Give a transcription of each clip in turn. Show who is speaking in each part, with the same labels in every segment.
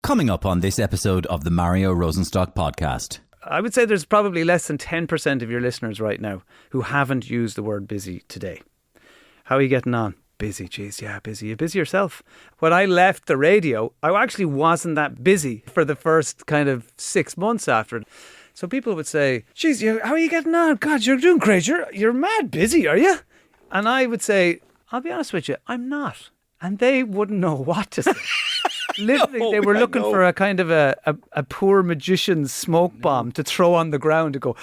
Speaker 1: Coming up on this episode of the Mario Rosenstock Podcast.
Speaker 2: I would say there's probably less than 10% of your listeners right now who haven't used the word busy today. How are you getting on? Busy, geez, yeah, busy. You're busy yourself. When I left the radio, I actually wasn't that busy for the first kind of 6 months after it. So people would say, geez, how are you getting on? God, you're doing great. You're mad busy, are you? And I would say, I'll be honest with you, I'm not. And they wouldn't know what to say. Literally, they were looking for a kind of a poor magician's smoke bomb to throw on the ground to go,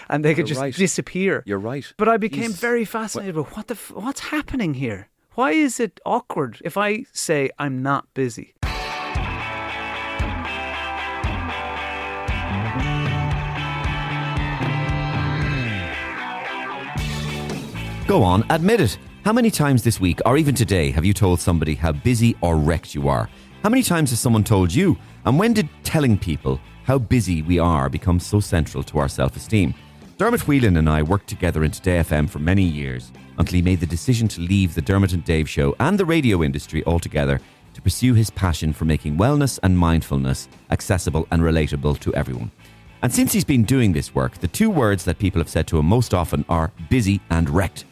Speaker 2: and they could disappear.
Speaker 3: You're right.
Speaker 2: But I became very fascinated with what's happening here. Why is it awkward if I say I'm not busy?
Speaker 3: Go on, admit it. How many times this week, or even today, have you told somebody how busy or wrecked you are? How many times has someone told you? And when did telling people how busy we are become so central to our self-esteem? Dermot Whelan and I worked together in Today FM for many years until he made the decision to leave the Dermot and Dave show and the radio industry altogether to pursue his passion for making wellness and mindfulness accessible and relatable to everyone. And since he's been doing this work, the two words that people have said to him most often are busy and wrecked.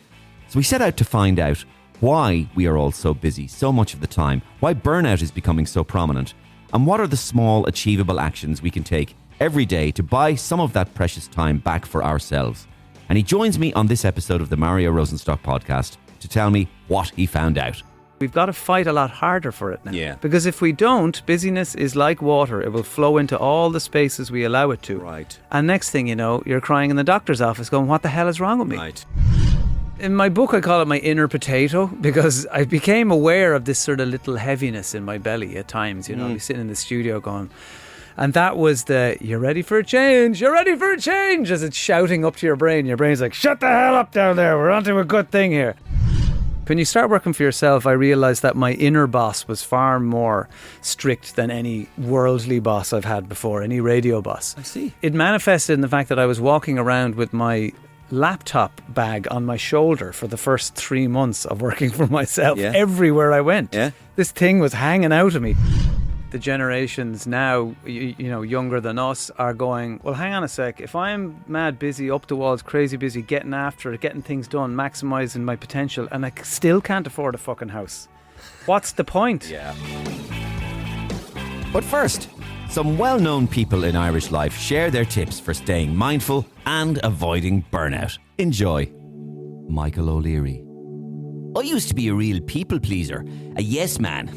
Speaker 3: So we set out to find out why we are all so busy so much of the time, why burnout is becoming so prominent, and what are the small, achievable actions we can take every day to buy some of that precious time back for ourselves. And he joins me on this episode of the Mario Rosenstock Podcast to tell me what he found out.
Speaker 2: We've got to fight a lot harder for it now.
Speaker 3: Yeah.
Speaker 2: Because if we don't, busyness is like water. It will flow into all the spaces we allow it to.
Speaker 3: Right.
Speaker 2: And next thing you know, you're crying in the doctor's office going, what the hell is wrong with me?
Speaker 3: Right.
Speaker 2: In my book, I call it my inner potato because I became aware of this sort of little heaviness in my belly at times. I'd be sitting in the studio going, and that was you're ready for a change, you're ready for a change, as it's shouting up to your brain. Your brain's like, shut the hell up down there, we're onto a good thing here. When you start working for yourself, I realised that my inner boss was far more strict than any worldly boss I've had before, any radio boss.
Speaker 3: I see.
Speaker 2: It manifested in the fact that I was walking around with my laptop bag on my shoulder for the first 3 months of working for myself.
Speaker 3: Yeah.
Speaker 2: Everywhere I went.
Speaker 3: Yeah.
Speaker 2: This thing was hanging out of me. The generations now, younger than us, are going, well, hang on a sec. If I'm mad busy, up the walls, crazy busy, getting after it, getting things done, maximising my potential, and I still can't afford a fucking house, what's the point?
Speaker 3: Yeah. But first, some well-known people in Irish life share their tips for staying mindful and avoiding burnout. Enjoy. Michael O'Leary.
Speaker 4: I used to be a real people pleaser, a yes man,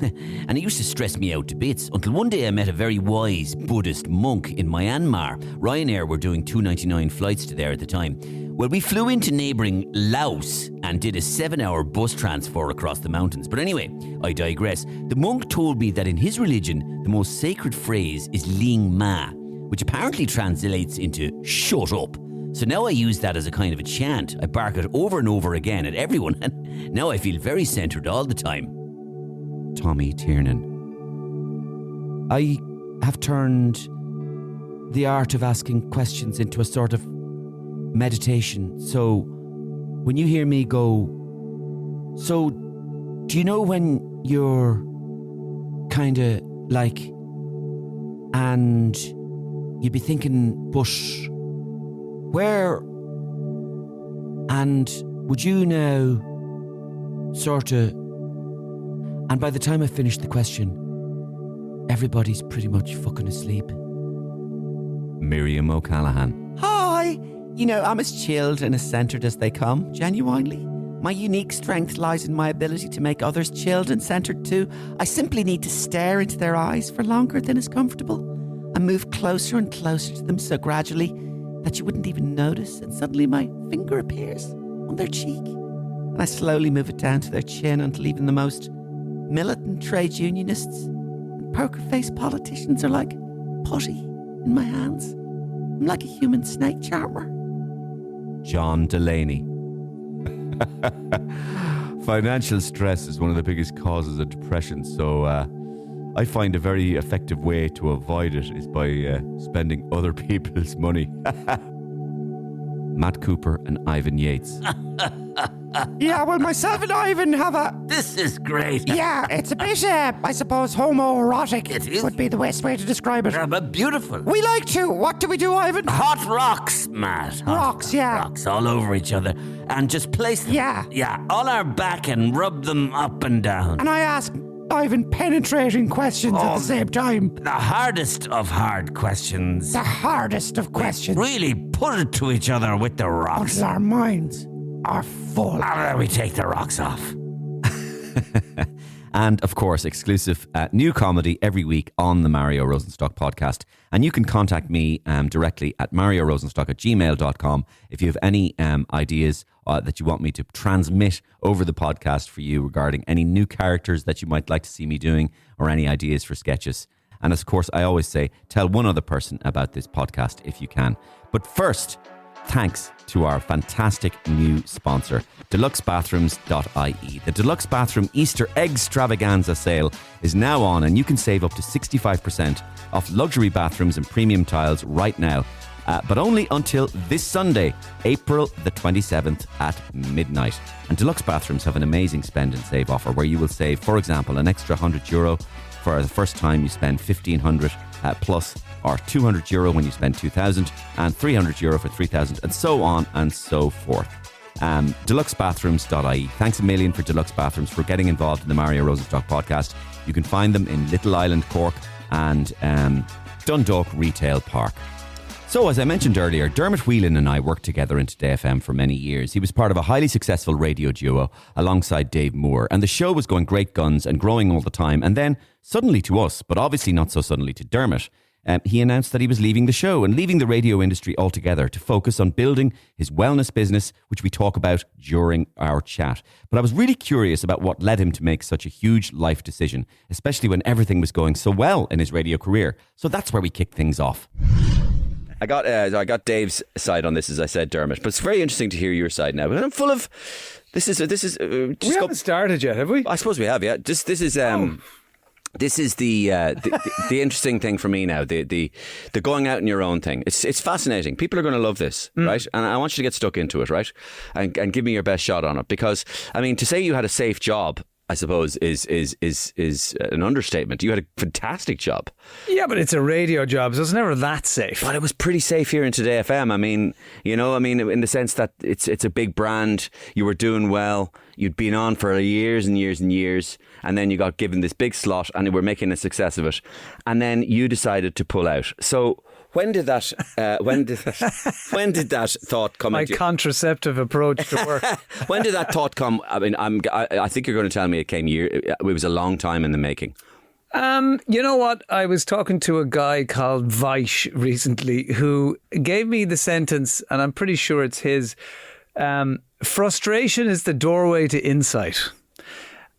Speaker 4: and it used to stress me out to bits until one day I met a very wise Buddhist monk in Myanmar. Ryanair were doing $2.99 flights to there at the time. Well, we flew into neighbouring Laos and did a 7-hour bus transfer across the mountains. But anyway, I digress. The monk told me that in his religion, the most sacred phrase is Ling Ma, which apparently translates into shut up. So now I use that as a kind of a chant. I bark it over and over again at everyone, and now I feel very centred all the time.
Speaker 3: Tommy Tiernan. I have turned the art of asking questions into a sort of meditation. So when you hear me go, so do you know when you're kind of like, and you'd be thinking, but where, and would you now sort of, and by the time I finish the question, everybody's pretty much fucking asleep. Miriam O'Callaghan.
Speaker 5: Hi! I'm as chilled and as centred as they come, genuinely. My unique strength lies in my ability to make others chilled and centred too. I simply need to stare into their eyes for longer than is comfortable and move closer and closer to them so gradually that you wouldn't even notice, and suddenly my finger appears on their cheek. And I slowly move it down to their chin until even the most militant trade unionists and poker-faced politicians are like putty in my hands. I'm like a human snake charmer.
Speaker 3: John Delaney. Financial stress is one of the biggest causes of depression, so I find a very effective way to avoid it is by spending other people's money. Matt Cooper and Ivan Yates.
Speaker 5: Yeah, well, myself and Ivan have a...
Speaker 4: This is great.
Speaker 5: Yeah, it's a bit, I suppose, homoerotic.
Speaker 4: It is.
Speaker 5: Would be the best way to describe it.
Speaker 4: But beautiful.
Speaker 5: We like to. What do we do, Ivan?
Speaker 4: Hot rocks, Matt. Hot
Speaker 5: Rocks, yeah.
Speaker 4: Rocks all over each other. And just place them.
Speaker 5: Yeah.
Speaker 4: Yeah, on our back and rub them up and down.
Speaker 5: And I ask Ivan penetrating questions at the same time.
Speaker 4: The hardest of hard questions.
Speaker 5: The hardest of questions.
Speaker 4: Really put it to each other with the rocks.
Speaker 5: Until our minds are full.
Speaker 4: And then we take the rocks off.
Speaker 3: And of course, exclusive new comedy every week on the Mario Rosenstock podcast. And you can contact me directly at mariorosenstock@gmail.com if you have any ideas that you want me to transmit over the podcast for you regarding any new characters that you might like to see me doing or any ideas for sketches. And of course, I always say, tell one other person about this podcast if you can. But first, thanks to our fantastic new sponsor, deluxebathrooms.ie. The Deluxe Bathroom Easter Extravaganza sale is now on, and you can save up to 65% off luxury bathrooms and premium tiles right now. But only until this Sunday, April the 27th at midnight. And Deluxe Bathrooms have an amazing spend and save offer where you will save, for example, an extra €100 for the first time you spend €1,500 plus, or €200 when you spend €2,000, and €300 for €3,000, and so on and so forth. Deluxebathrooms.ie. Thanks a million for Deluxe Bathrooms for getting involved in the Mario Rosenstock podcast. You can find them in Little Island, Cork, and Dundalk Retail Park. So, as I mentioned earlier, Dermot Whelan and I worked together in Today FM for many years. He was part of a highly successful radio duo alongside Dave Moore, and the show was going great guns and growing all the time. And then, suddenly to us, but obviously not so suddenly to Dermot, he announced that he was leaving the show and leaving the radio industry altogether to focus on building his wellness business, which we talk about during our chat. But I was really curious about what led him to make such a huge life decision, especially when everything was going so well in his radio career. So that's where we kick things off. I got Dave's side on this, as I said, Dermot, but it's very interesting to hear your side now. But I'm full of this is.
Speaker 2: We haven't started yet, have we?
Speaker 3: I suppose we have. Yeah, this is. This is the interesting thing for me now. The going out in your own thing. It's fascinating. People are going to love this, right? And I want you to get stuck into it, right? And give me your best shot on it, because I mean, to say you had a safe job, I suppose, is an understatement. You had a fantastic job.
Speaker 2: Yeah, but it's a radio job, so it's never that safe.
Speaker 3: But it was pretty safe here in Today FM. I mean, in the sense that it's a big brand. You were doing well. You'd been on for years and years and years, and then you got given this big slot, and we're making a success of it. And then you decided to pull out. So when did that thought come?
Speaker 2: My contraceptive approach to work.
Speaker 3: When did that thought come? I mean, I think you're going to tell me it was a long time in the making.
Speaker 2: You know what? I was talking to a guy called Vaish recently who gave me the sentence, and I'm pretty sure it's his. Frustration is the doorway to insight.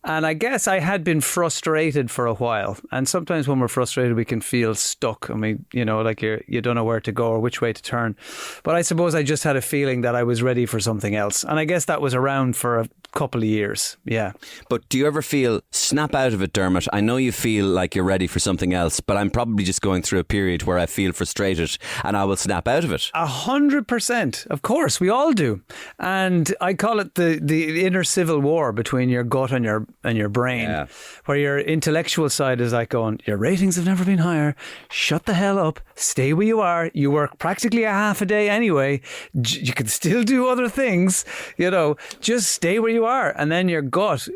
Speaker 2: And I guess I had been frustrated for a while. And sometimes when we're frustrated, we can feel stuck. I mean, like you don't know where to go or which way to turn. But I suppose I just had a feeling that I was ready for something else. And I guess that was around for a couple of years. Yeah.
Speaker 3: But do you ever feel snap out of it, Dermot? I know you feel like you're ready for something else, but I'm probably just going through a period where I feel frustrated and I will snap out of it.
Speaker 2: 100%. Of course, we all do. And I call it the inner civil war between your gut and your brain, where your intellectual side is like going, your ratings have never been higher, shut the hell up, stay where you are, you work practically a half a day anyway, you can still do other things, just stay where you are. And then your gut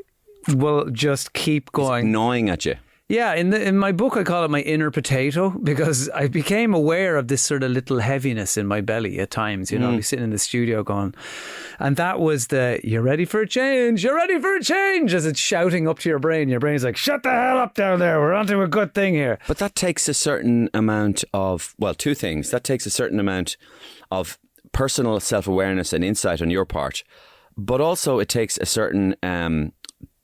Speaker 2: will just keep going.
Speaker 3: It's gnawing at you.
Speaker 2: Yeah, in my book I call it my inner potato, because I became aware of this sort of little heaviness in my belly at times. I'd be sitting in the studio going, and that was you're ready for a change, you're ready for a change, as it's shouting up to your brain. Your brain's like, shut the hell up down there, we're onto a good thing here.
Speaker 3: But that takes a certain amount of, two things. That takes a certain amount of personal self-awareness and insight on your part, but also it takes a certain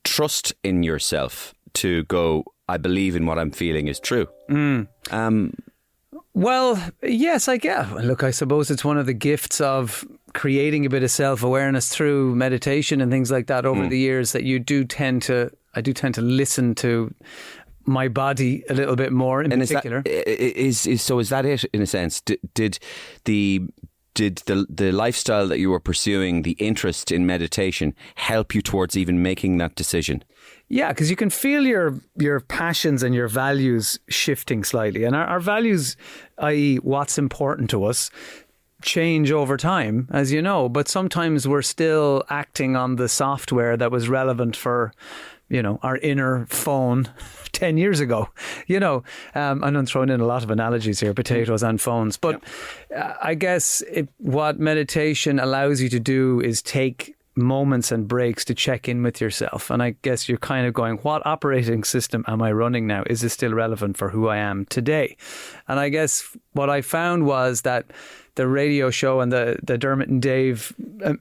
Speaker 3: trust in yourself to go, I believe in what I'm feeling is true.
Speaker 2: Well, yes, I get. Look, I suppose it's one of the gifts of creating a bit of self-awareness through meditation and things like that over the years, that I do tend to listen to my body a little bit more in particular.
Speaker 3: Is that it, in a sense? Did the did the lifestyle that you were pursuing, the interest in meditation, help you towards even making that decision?
Speaker 2: Yeah, because you can feel your passions and your values shifting slightly. And our values, i.e. what's important to us, change over time, as you know. But sometimes we're still acting on the software that was relevant for, our inner phone 10 years ago, and I'm throwing in a lot of analogies here, potatoes and phones. But I guess what meditation allows you to do is take moments and breaks to check in with yourself. And I guess you're kind of going, what operating system am I running now? Is this still relevant for who I am today? And I guess what I found was that the radio show and the Dermot and Dave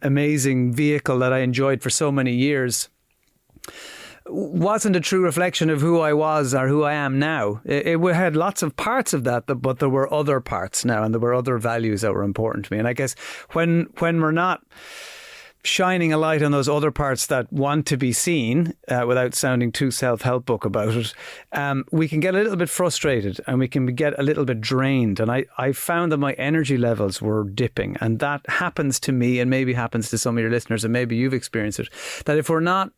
Speaker 2: amazing vehicle that I enjoyed for so many years wasn't a true reflection of who I was or who I am now. It had lots of parts of that, but there were other parts now, and there were other values that were important to me. And I guess when we're not shining a light on those other parts that want to be seen, without sounding too self-help book about it, we can get a little bit frustrated and we can get a little bit drained. And I found that my energy levels were dipping, and that happens to me and maybe happens to some of your listeners, and maybe you've experienced it, that if we're not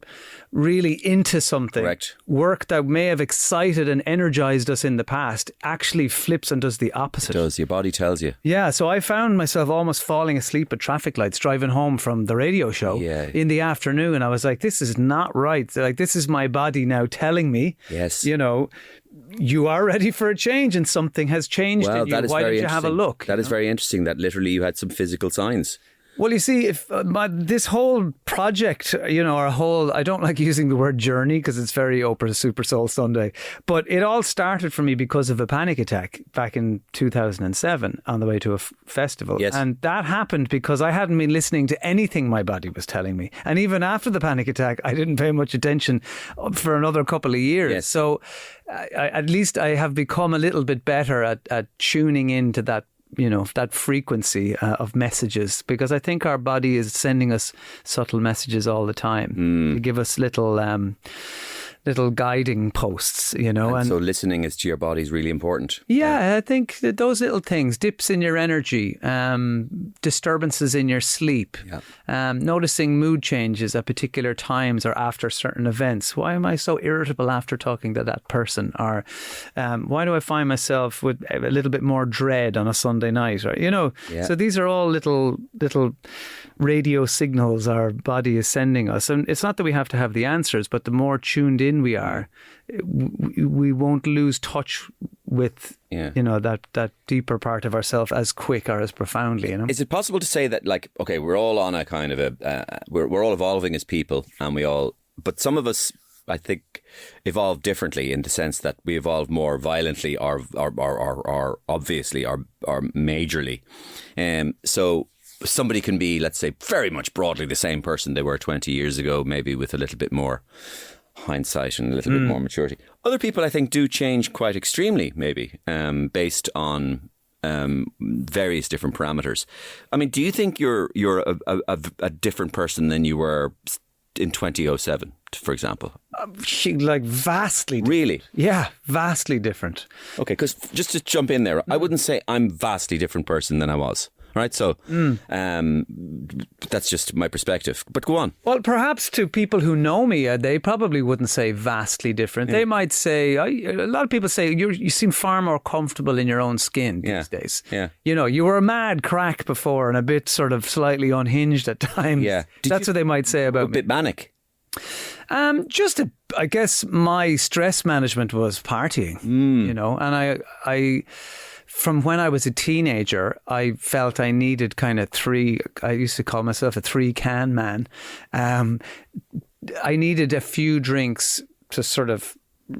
Speaker 2: really into something,
Speaker 3: correct,
Speaker 2: work that may have excited and energized us in the past actually flips and does the opposite.
Speaker 3: It does. Your body tells you.
Speaker 2: Yeah, so I found myself almost falling asleep at traffic lights driving home from the radio show in the afternoon, and I was like, this is not right. Like, this is my body now telling me,
Speaker 3: yes,
Speaker 2: you are ready for a change, and something has changed in you. Why don't you have a look?
Speaker 3: That is very interesting, that literally you had some physical signs.
Speaker 2: Well, you see, if this whole project, I don't like using the word journey because it's very Oprah Super Soul Sunday, but it all started for me because of a panic attack back in 2007 on the way to a festival.
Speaker 3: Yes.
Speaker 2: And that happened because I hadn't been listening to anything my body was telling me. And even after the panic attack, I didn't pay much attention for another couple of years.
Speaker 3: Yes.
Speaker 2: So at least I have become a little bit better at tuning into that, that frequency of messages, because I think our body is sending us subtle messages all the time. They give us little guiding posts,
Speaker 3: And so listening is to your body is really important.
Speaker 2: Yeah, I think that those little things, dips in your energy, disturbances in your sleep, noticing mood changes at particular times or after certain events. Why am I so irritable after talking to that person? Or why do I find myself with a little bit more dread on a Sunday night? Or, So these are all little radio signals our body is sending us. And it's not that we have to have the answers, but the more tuned in we are, we won't lose touch with that deeper part of ourselves as quick or as profoundly.
Speaker 3: Is it possible to say that, like, okay, we're all on a kind of we're all evolving as people, and but some of us, I think, evolve differently in the sense that we evolve more violently or obviously or majorly, so somebody can be, let's say, very much broadly the same person they were 20 years ago, maybe with a little bit more hindsight and a little bit more maturity. Other people, I think, do change quite extremely, maybe, based on various different parameters. I mean, do you think you're a different person than you were in 2007, for example?
Speaker 2: Vastly different.
Speaker 3: Really?
Speaker 2: Yeah, vastly different.
Speaker 3: Okay, because just to jump in there, I wouldn't say I'm a vastly different person than I was. Right, so that's just my perspective. But go on.
Speaker 2: Well, perhaps to people who know me, they probably wouldn't say vastly different. Yeah. They might say, a lot of people say, you seem far more comfortable in your own skin these days.
Speaker 3: Yeah.
Speaker 2: You were a mad crack before and a bit sort of slightly unhinged at times.
Speaker 3: Yeah.
Speaker 2: That's what they might say about me.
Speaker 3: A bit manic.
Speaker 2: I guess my stress management was partying, and I from when I was a teenager, I felt I needed kind of I used to call myself a 3-can man. I needed a few drinks to sort of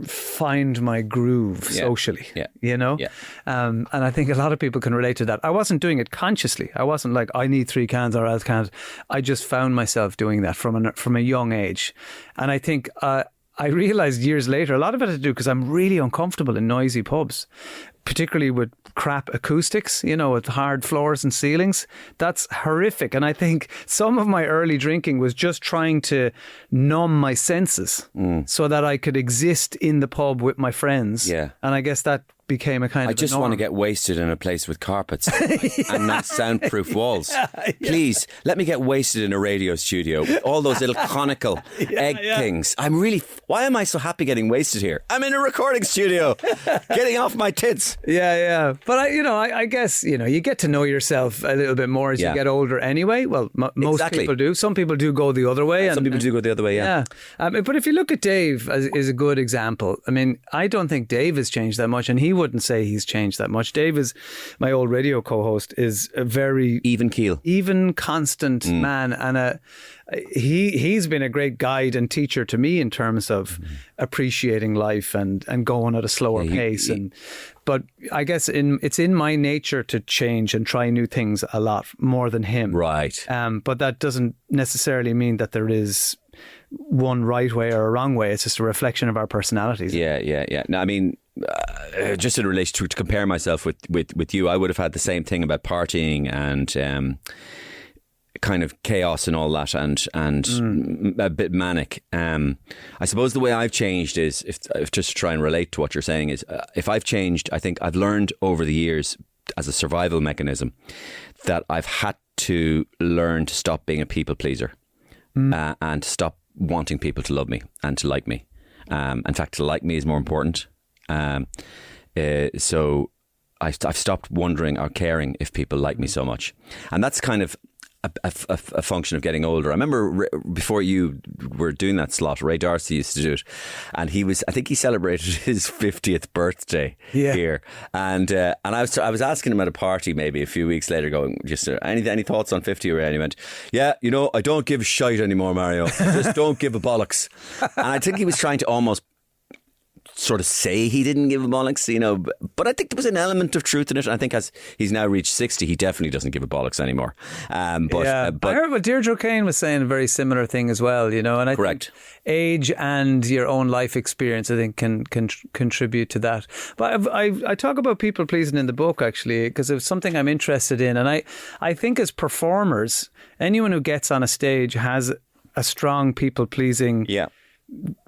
Speaker 2: find my groove socially, and I think a lot of people can relate to that. I wasn't doing it consciously. I wasn't like, I need 3 cans or else can't. I just found myself doing that from a young age. And I think I realised years later, a lot of it had to do because I'm really uncomfortable in noisy pubs, particularly with crap acoustics, with hard floors and ceilings. That's horrific. And I think some of my early drinking was just trying to numb my senses so that I could exist in the pub with my friends.
Speaker 3: Yeah.
Speaker 2: And I guess that became a kind of
Speaker 3: I just want to get wasted in a place with carpets and nice soundproof walls. Please, let me get wasted in a radio studio with all those little conical egg things. Why am I so happy getting wasted here? I'm in a recording studio, getting off my tits.
Speaker 2: Yeah. But I guess, you get to know yourself a little bit more as you get older anyway. Well, most people do. Some people do go the other way.
Speaker 3: Some people do go the other way, yeah.
Speaker 2: But if you look at Dave is a good example. I mean, I don't think Dave has changed that much, and he wouldn't say he's changed that much. Dave is, my old radio co-host, is a very even constant man, and he's been a great guide and teacher to me in terms of appreciating life and going at a slower pace. But I guess it's in my nature to change and try new things a lot more than him.
Speaker 3: Right.
Speaker 2: But that doesn't necessarily mean that there is one right way or a wrong way. It's just a reflection of our personalities.
Speaker 3: Yeah. No, I mean, just in relation to compare myself with you, I would have had the same thing about partying and kind of chaos and all that, and a bit manic. I suppose the way I've changed is, if just to try and relate to what you're saying, is if I've changed, I think I've learned over the years as a survival mechanism that I've had to learn to stop being a people pleaser and stop wanting people to love me and to like me. In fact, to like me is more important. So I've stopped wondering or caring if people like me so much, and that's kind of a function of getting older. I remember before you were doing that slot, Ray Darcy used to do it, and I think he celebrated his 50th birthday here, and I was asking him at a party maybe a few weeks later, going, just any thoughts on 50, Ray? And he went, yeah, I don't give a shite anymore, Mario. I just don't give a bollocks. And I think he was trying to almost sort of say he didn't give a bollocks, but I think there was an element of truth in it. I think as he's now reached 60, he definitely doesn't give a bollocks anymore. But
Speaker 2: I heard what Deirdre O'Kane was saying, a very similar thing as well, and I think age and your own life experience, I think, can contribute to that. But I talk about people pleasing in the book, actually, because it's something I'm interested in, and I think as performers, anyone who gets on a stage has a strong people pleasing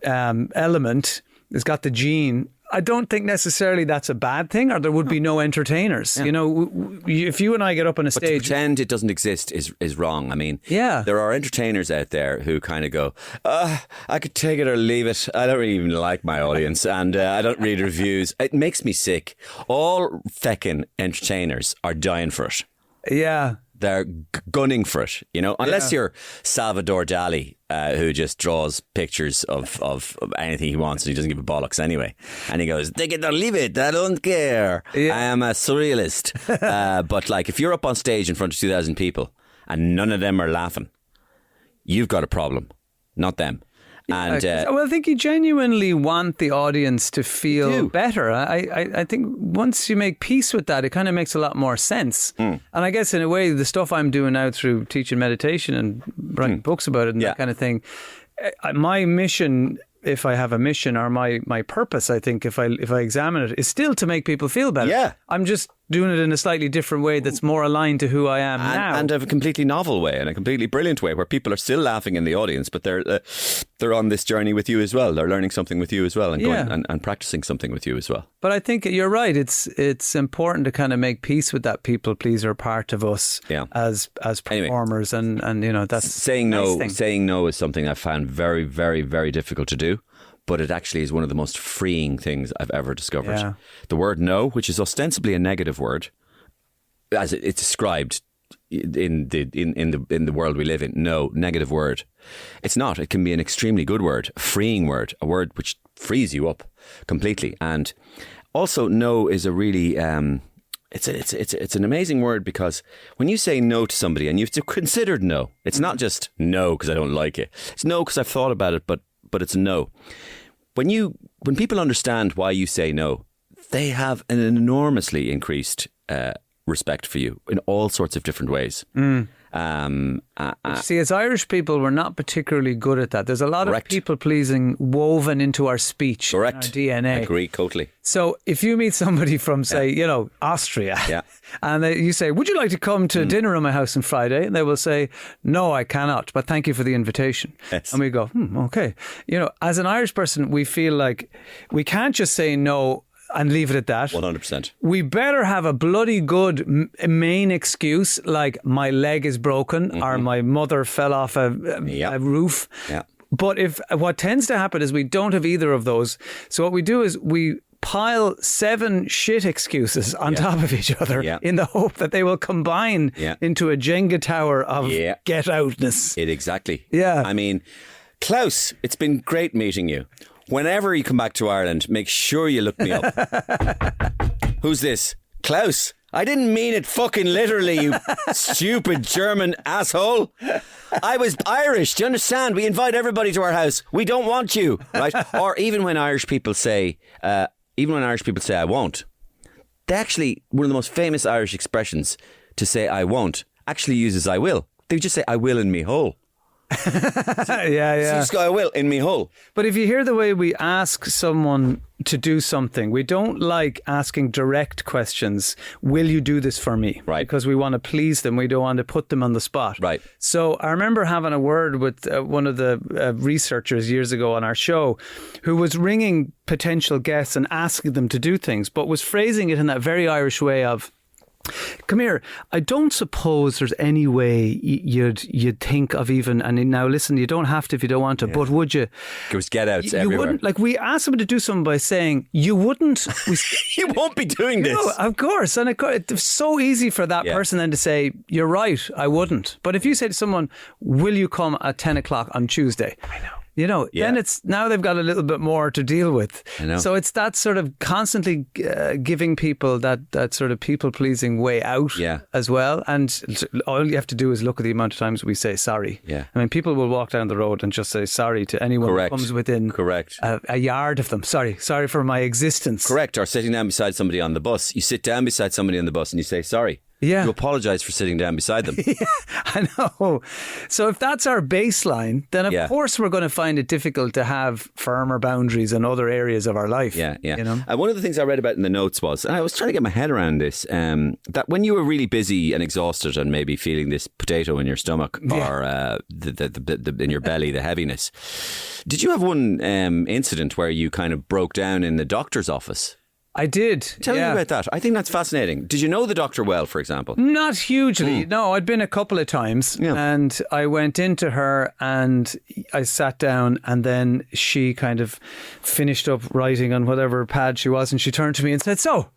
Speaker 2: element. It's got the gene. I don't think necessarily that's a bad thing, or there would be no entertainers. If you and I get up on a stage,
Speaker 3: to pretend it doesn't exist is wrong. I mean, there are entertainers out there who kind of go, I could take it or leave it. I don't really even like my audience, and I don't read reviews. It makes me sick. All feckin' entertainers are dying for it.
Speaker 2: Yeah.
Speaker 3: They're gunning for it, unless you're Salvador Dali, who just draws pictures of anything he wants and he doesn't give a bollocks anyway. And he goes, take it or leave it, I don't care. I am a surrealist. But like, if you're up on stage in front of 2,000 people and none of them are laughing, you've got a problem, not them. And
Speaker 2: I think you genuinely want the audience to feel better. I think once you make peace with that, it kind of makes a lot more sense. And I guess in a way, the stuff I'm doing now through teaching meditation and writing books about it and that kind of thing, my mission, if I have a mission, or my purpose, I think if I examine it, is still to make people feel better. Yeah. I'm just doing it in a slightly different way that's more aligned to who I am now.
Speaker 3: And a completely novel way and a completely brilliant way where people are still laughing in the audience, but they're on this journey with you as well. They're learning something with you as well and going and practicing something with you as well.
Speaker 2: But I think you're right. It's important to kind of make peace with that people pleaser part of us as performers. Anyway, and that's
Speaker 3: saying no. Nice saying no is something I've found very, very, very difficult to do. But it actually is one of the most freeing things I've ever discovered. Yeah. The word no, which is ostensibly a negative word, as it's described in the world we live in. No, negative word. It's not. It can be an extremely good word, a freeing word, a word which frees you up completely. And also, no is a really it's an amazing word, because when you say no to somebody and you've considered no, it's not just no because I don't like it. It's no because I've thought about it, but it's a no. When people understand why you say no, they have an enormously increased respect for you in all sorts of different ways.
Speaker 2: See, as Irish people, we're not particularly good at that. There's a lot of people pleasing woven into our speech, our DNA.
Speaker 3: I agree, totally.
Speaker 2: So if you meet somebody from, say, Austria, and you say, would you like to come to dinner at my house on Friday? And they will say, no, I cannot, but thank you for the invitation. Yes. And we go, okay. As an Irish person, we feel like we can't just say no. and leave it at that.
Speaker 3: 100%.
Speaker 2: We better have a bloody good main excuse, like my leg is broken or my mother fell off a roof.
Speaker 3: Yeah.
Speaker 2: But what tends to happen is we don't have either of those. So what we do is we pile 7 shit excuses on top of each other in the hope that they will combine into a Jenga tower of get outness.
Speaker 3: Exactly.
Speaker 2: Yeah.
Speaker 3: I mean, Klaus, it's been great meeting you. Whenever you come back to Ireland, make sure you look me up. Who's this? Klaus? I didn't mean it fucking literally, you stupid German asshole. I was Irish. Do you understand? We invite everybody to our house. We don't want you, right? Or even when Irish people say, I won't. They actually, one of the most famous Irish expressions to say I won't actually uses I will. They just say I will in me hole.
Speaker 2: Yeah.
Speaker 3: So just go I will in me hole.
Speaker 2: But if you hear the way we ask someone to do something, we don't like asking direct questions. Will you do this for me?
Speaker 3: Right.
Speaker 2: Because we want to please them. We don't want to put them on the spot.
Speaker 3: Right.
Speaker 2: So I remember having a word with one of the researchers years ago on our show who was ringing potential guests and asking them to do things, but was phrasing it in that very Irish way of, come here, I don't suppose there's any way you'd think of even, and now listen, you don't have to if you don't want to, but would you?
Speaker 3: There's get outs
Speaker 2: You
Speaker 3: everywhere.
Speaker 2: wouldn't, like we asked them to do something by saying, you wouldn't.
Speaker 3: You won't be doing this.
Speaker 2: No, of course. And it's so easy for that person then to say, you're right, I wouldn't. But if you say to someone, will you come at 10 o'clock on Tuesday? I know. You know, then it's now they've got a little bit more to deal with.
Speaker 3: I know.
Speaker 2: So it's that sort of constantly giving people that sort of people-pleasing way out as well. And all you have to do is look at the amount of times we say sorry.
Speaker 3: Yeah.
Speaker 2: I mean, people will walk down the road and just say sorry to anyone who comes within a yard of them. Sorry for my existence.
Speaker 3: Correct. Or sitting down beside somebody on the bus. You sit down beside somebody on the bus and you say sorry.
Speaker 2: Yeah.
Speaker 3: You apologise for sitting down beside them.
Speaker 2: Yeah, I know. So if that's our baseline, then of course we're going to find it difficult to have firmer boundaries in other areas of our life.
Speaker 3: Yeah.
Speaker 2: You know?
Speaker 3: One of the things I read about in the notes was, and I was trying to get my head around this, that when you were really busy and exhausted and maybe feeling this potato in your stomach or in your belly, the heaviness, did you have one incident where you kind of broke down in the doctor's office?
Speaker 2: I did.
Speaker 3: Tell me about that. I think that's fascinating. Did you know the doctor well, for example?
Speaker 2: Not hugely. No, I'd been a couple of times and I went into her and I sat down and then she kind of finished up writing on whatever pad she was and she turned to me and said, so,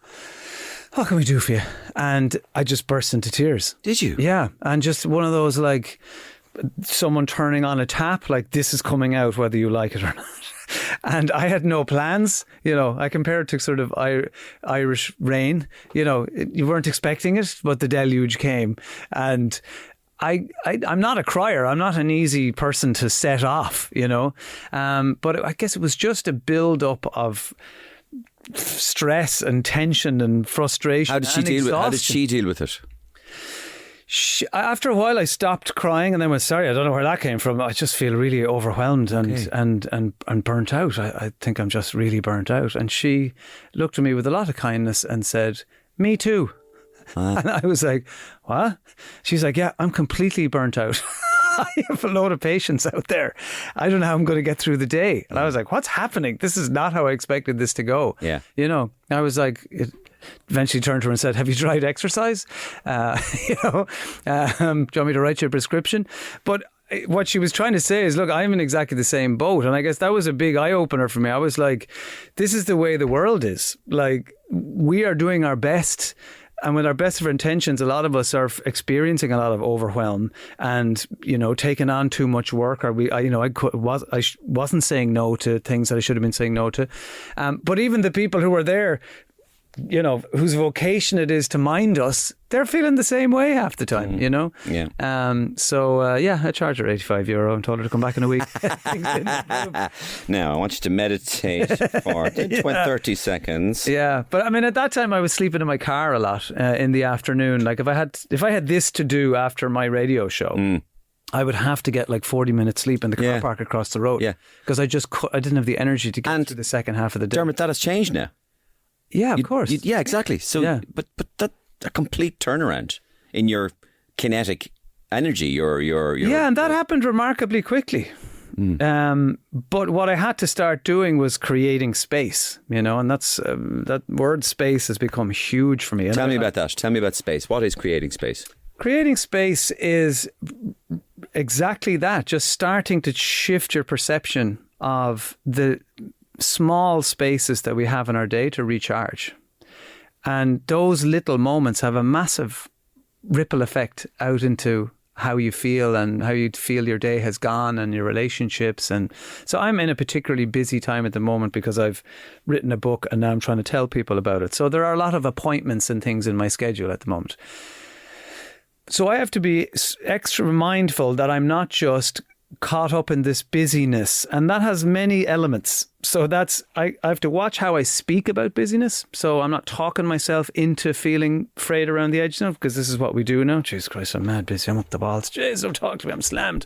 Speaker 2: what can we do for you? And I just burst into tears.
Speaker 3: Did you?
Speaker 2: Yeah. And just one of those like someone turning on a tap, like this is coming out whether you like it or not. And I had no plans, you know. I compare it to sort of Irish rain, you know. You weren't expecting it, but the deluge came. And I'm not a crier. I'm not an easy person to set off, you know. But I guess it was just a build up of stress and tension and frustration.
Speaker 3: How did she deal with it?
Speaker 2: After a while I stopped crying and then went, sorry, I don't know where that came from. I just feel really overwhelmed and burnt out. I think I'm just really burnt out. And she looked at me with a lot of kindness and said, me too. And I was like, what? She's like, yeah, I'm completely burnt out. I have a load of patients out there. I don't know how I'm going to get through the day. And I was like, what's happening? This is not how I expected this to go.
Speaker 3: Yeah.
Speaker 2: You know, I was like, eventually turned to her and said, have you tried exercise? Do you want me to write you a prescription? But what she was trying to say is, look, I'm in exactly the same boat. And I guess that was a big eye opener for me. I was like, this is the way the world is. Like, we are doing our best. And with our best of intentions, a lot of us are experiencing a lot of overwhelm and, you know, taking on too much work. Or I wasn't saying no to things that I should have been saying no to. But even the people who were there, you know, whose vocation it is to mind us, they're feeling the same way half the time, you know?
Speaker 3: Yeah.
Speaker 2: I charged her €85 and told her to come back in a week.
Speaker 3: Now, I want you to meditate for 30 seconds.
Speaker 2: Yeah. But I mean, at that time, I was sleeping in my car a lot in the afternoon. Like if I had this to do after my radio show, I would have to get like 40 minutes sleep in the car park across the road.
Speaker 3: Yeah.
Speaker 2: Because I didn't have the energy to get through the second half of the day.
Speaker 3: Dermot, that has changed now.
Speaker 2: Yeah, of course.
Speaker 3: Yeah, exactly. So, but that's a complete turnaround in your kinetic energy. Your
Speaker 2: and that happened remarkably quickly. But what I had to start doing was creating space, and that's that word space has become huge for me.
Speaker 3: Tell me about that. Tell me about space. What is creating space?
Speaker 2: Creating space is exactly that, just starting to shift your perception of the small spaces that we have in our day to recharge. And those little moments have a massive ripple effect out into how you feel and how you feel your day has gone and your relationships. And so I'm in a particularly busy time at the moment because I've written a book and now I'm trying to tell people about it. So there are a lot of appointments and things in my schedule at the moment. So I have to be extra mindful that I'm not just caught up in this busyness, and that has many elements. So I have to watch how I speak about busyness. So I'm not talking myself into feeling frayed around the edge, because this is what we do now. Jesus Christ, I'm mad busy. I'm up the balls. Jesus, don't talk to me. I'm slammed.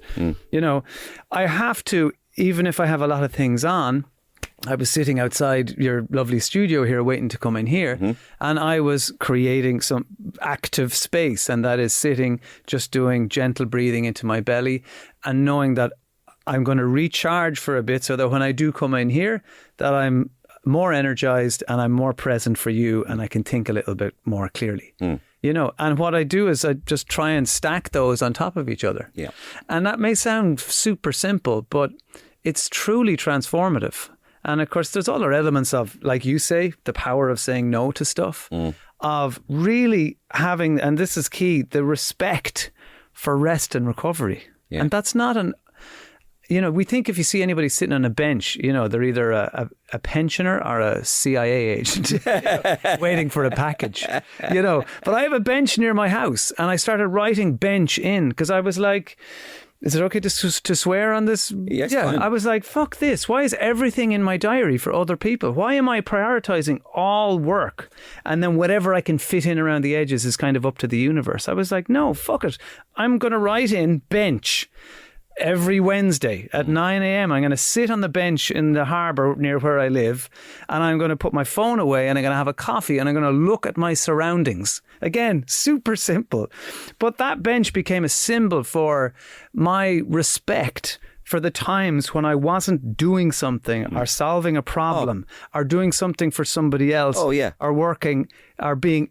Speaker 2: I have to, even if I have a lot of things on. I was sitting outside your lovely studio here waiting to come in here, and I was creating some active space, and that is sitting, just doing gentle breathing into my belly and knowing that I'm going to recharge for a bit so that when I do come in here, that I'm more energized and I'm more present for you and I can think a little bit more clearly. And what I do is I just try and stack those on top of each other. Yeah. And that may sound super simple, but it's truly transformative. And of course, there's other elements of, like you say, the power of saying no to stuff, of really having, and this is key, the respect for rest and recovery. Yeah. And that's not we think if you see anybody sitting on a bench, they're either a pensioner or a CIA agent waiting for a package, But I have a bench near my house and I started writing bench in because I was like, is it okay to swear on this?
Speaker 3: Yes,
Speaker 2: yeah.
Speaker 3: fine.
Speaker 2: I was like, fuck this. Why is everything in my diary for other people? Why am I prioritizing all work? And then whatever I can fit in around the edges is kind of up to the universe. I was like, no, fuck it. I'm going to write in bench every Wednesday at 9 a.m. I'm going to sit on the bench in the harbour near where I live, and I'm going to put my phone away and I'm going to have a coffee and I'm going to look at my surroundings. Again, super simple. But that bench became a symbol for my respect for the times when I wasn't doing something or solving a problem or doing something for somebody else or working or being,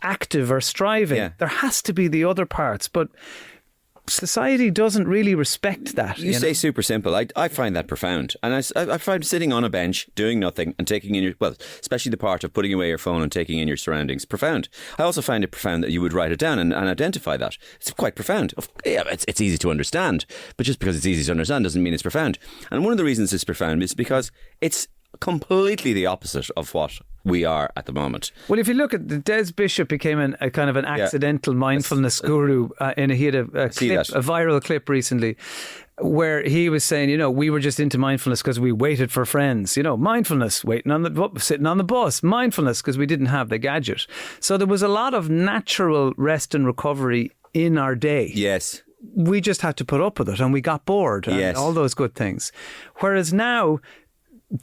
Speaker 2: active or striving. Yeah. There has to be the other parts, but society doesn't really respect that.
Speaker 3: You say super simple. I find that profound. And I find sitting on a bench, doing nothing and taking in especially the part of putting away your phone and taking in your surroundings, profound. I also find it profound that you would write it down and identify that. It's quite profound. Yeah, it's easy to understand, but just because it's easy to understand doesn't mean it's profound. And one of the reasons it's profound is because it's completely the opposite of what we are at the moment.
Speaker 2: Well, if you look at Des Bishop became a kind of an accidental mindfulness guru, he had a viral clip recently where he was saying, we were just into mindfulness because we waited for friends, mindfulness, sitting on the bus, mindfulness because we didn't have the gadget. So there was a lot of natural rest and recovery in our day.
Speaker 3: Yes.
Speaker 2: We just had to put up with it and we got bored and all those good things. Whereas now,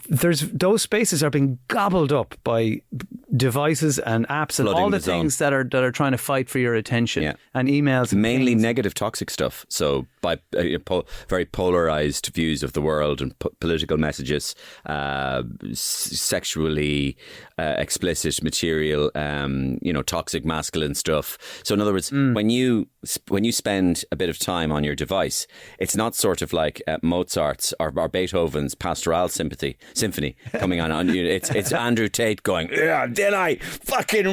Speaker 2: those spaces are being gobbled up by devices and apps and all the things that are trying to fight for your attention and emails.
Speaker 3: Mainly negative, toxic stuff. So by very polarized views of the world and political messages, sexually explicit material, toxic masculine stuff. So in other words, when you spend a bit of time on your device, it's not sort of like Mozart's or Beethoven's Pastoral Symphony coming on you. It's Andrew Tate going, did I fucking,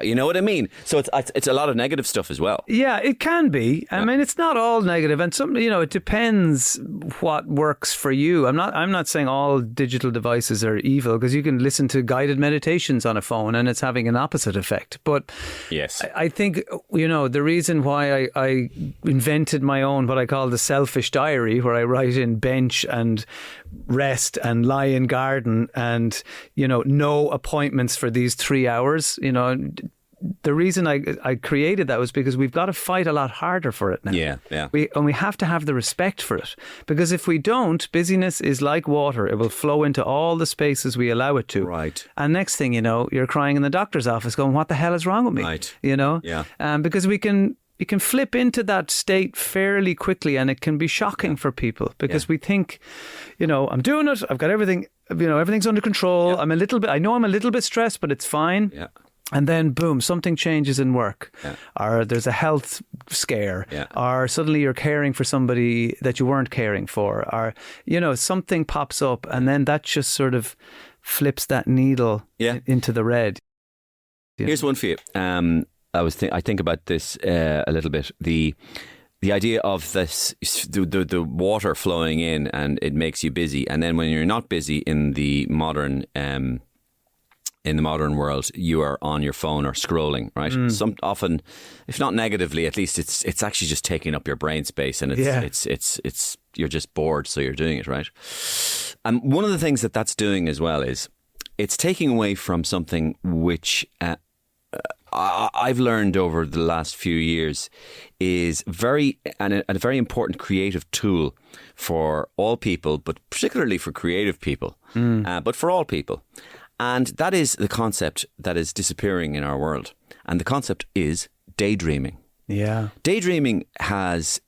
Speaker 3: you know what I mean? So it's a lot of negative stuff as well.
Speaker 2: Yeah, it can be. I mean, it's not all negative, and some, it depends what works for you. I'm not saying all digital devices are evil, because you can listen to guided meditations on a phone and it's having an opposite effect. But
Speaker 3: yes,
Speaker 2: I think the reason why I invented my own, what I call the selfish diary, where I write in bench and rest and lie in garden and no appointments for these 3 hours. The reason I created that was because we've got to fight a lot harder for it now.
Speaker 3: Yeah.
Speaker 2: We have to have the respect for it, because if we don't, busyness is like water. It will flow into all the spaces we allow it to.
Speaker 3: Right.
Speaker 2: And next thing you know, you're crying in the doctor's office going, what the hell is wrong with me?
Speaker 3: Right.
Speaker 2: Yeah. Because we can you can flip into that state fairly quickly, and it can be shocking for people because we think, I'm doing it. I've got everything, everything's under control. I know I'm a little bit stressed, but it's fine.
Speaker 3: Yeah.
Speaker 2: And then boom, something changes in work, or there's a health scare, or suddenly you're caring for somebody that you weren't caring for, or, something pops up, and then that just sort of flips that needle into the red. Yeah.
Speaker 3: Here's one for you. I think about this a little bit. The idea of this, the water flowing in and it makes you busy, and then when you're not busy in the modern world, you are on your phone or scrolling, right? Often, if not negatively, at least it's actually just taking up your brain space, and it's you're just bored, so you're doing it, right? And one of the things that's doing as well is it's taking away from something which I've learned over the last few years is a very important creative tool for all people, but particularly for creative people, but for all people. And that is the concept that is disappearing in our world. And the concept is daydreaming.
Speaker 2: Yeah.
Speaker 3: Daydreaming has,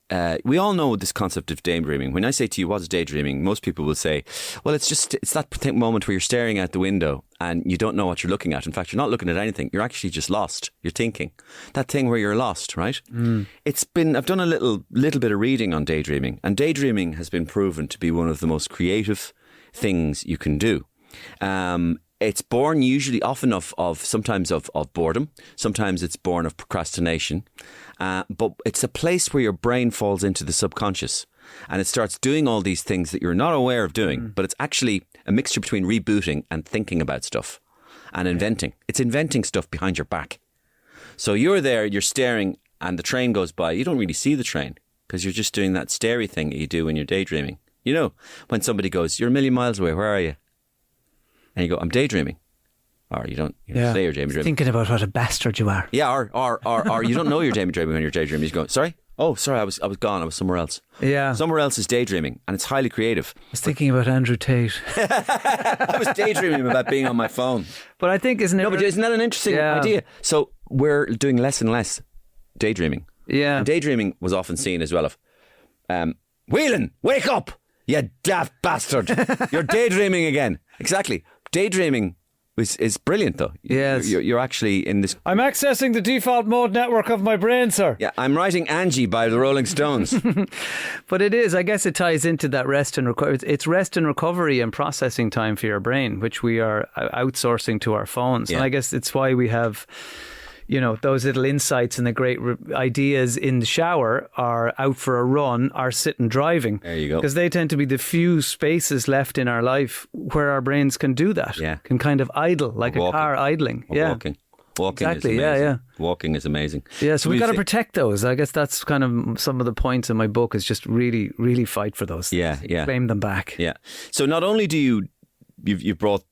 Speaker 3: we all know this concept of daydreaming. When I say to you, what's daydreaming? Most people will say, well, it's that moment where you're staring out the window and you don't know what you're looking at. In fact, you're not looking at anything. You're actually just lost. You're thinking. That thing where you're lost, right? I've done a little bit of reading on daydreaming, and daydreaming has been proven to be one of the most creative things you can do. It's born often sometimes of boredom. Sometimes it's born of procrastination. But it's a place where your brain falls into the subconscious and it starts doing all these things that you're not aware of doing. But it's actually a mixture between rebooting and thinking about stuff and inventing. It's inventing stuff behind your back. So you're there, you're staring, and the train goes by. You don't really see the train because you're just doing that starey thing that you do when you're daydreaming. When somebody goes, you're a million miles away, where are you? And you go, I'm daydreaming. Or you don't say you're daydreaming.
Speaker 2: Thinking about what a bastard you are.
Speaker 3: Yeah, or you don't know you're daydreaming when you're daydreaming. You go, sorry? Oh, sorry, I was gone. I was somewhere else.
Speaker 2: Yeah.
Speaker 3: Somewhere else is daydreaming, and it's highly creative.
Speaker 2: I was thinking about Andrew Tate.
Speaker 3: I was daydreaming about being on my phone.
Speaker 2: But I think, isn't that
Speaker 3: an interesting idea? So we're doing less and less daydreaming. Yeah. And daydreaming was often seen as well of, Whelan, wake up, you daft bastard. You're daydreaming again. Exactly. Daydreaming is brilliant, though.
Speaker 2: Yes.
Speaker 3: You're actually in this...
Speaker 2: I'm accessing the default mode network of my brain, sir.
Speaker 3: Yeah, I'm writing Angie by the Rolling Stones.
Speaker 2: But I guess it ties into that rest and recovery. It's rest and recovery and processing time for your brain, which we are outsourcing to our phones. Yeah. And I guess it's why we have... those little insights and the great ideas in the shower are out for a run, are sitting driving.
Speaker 3: There you go.
Speaker 2: Because they tend to be the few spaces left in our life where our brains can do that.
Speaker 3: Yeah.
Speaker 2: Can kind of idle, like a car idling.
Speaker 3: Walking
Speaker 2: Exactly,
Speaker 3: is amazing.
Speaker 2: yeah.
Speaker 3: Walking is amazing.
Speaker 2: Yeah, so we've got to protect those. I guess that's kind of some of the points in my book, is just really, really fight for those.
Speaker 3: Yeah.
Speaker 2: Claim them back.
Speaker 3: Yeah. So not only do you've brought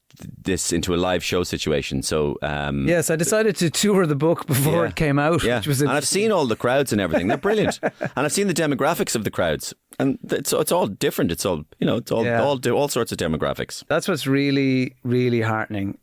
Speaker 3: this into a live show situation. So
Speaker 2: yes, I decided to tour the book before it came out.
Speaker 3: Yeah.
Speaker 2: Which was
Speaker 3: and I've seen all the crowds and everything. They're brilliant. And I've seen the demographics of the crowds, and it's all different. It's all all sorts of demographics.
Speaker 2: That's what's really, really heartening.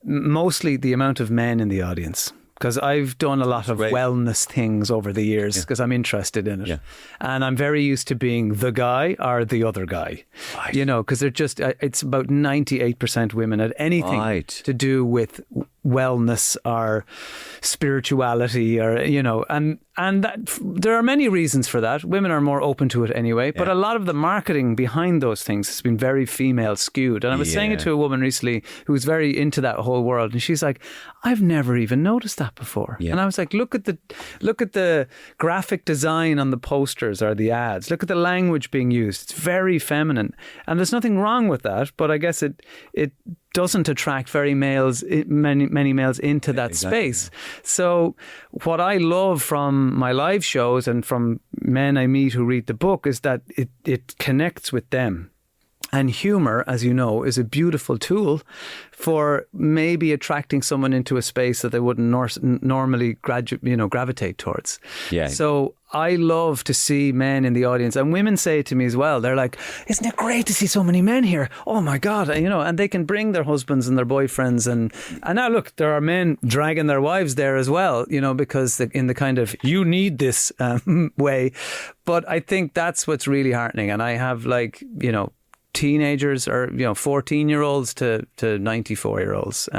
Speaker 2: Mostly the amount of men in the audience. Because I've done a lot of wellness things over the years because I'm interested in it. Yeah. And I'm very used to being the guy or the other guy. Right. Because they're just, it's about 98% women at anything to do with wellness or spirituality or, and that, there are many reasons for that. Women are more open to it anyway. But a lot of the marketing behind those things has been very female skewed. And I was saying it to a woman recently who was very into that whole world. And she's like, I've never even noticed that before. Yeah. And I was like, look at the graphic design on the posters or the ads. Look at the language being used. It's very feminine. And there's nothing wrong with that. But I guess it doesn't attract many males into that space. So what I love from my live shows and from men I meet who read the book is that it connects with them. And humour, as you know, is a beautiful tool for maybe attracting someone into a space that they wouldn't normally gravitate towards.
Speaker 3: Yeah.
Speaker 2: So I love to see men in the audience, and women say it to me as well. They're like, "Isn't it great to see so many men here? Oh my God!" And they can bring their husbands and their boyfriends, and now look, there are men dragging their wives there as well. Because in the kind of you need this way. But I think that's what's really heartening, and I have teenagers or 14-year-olds to 94-year-olds,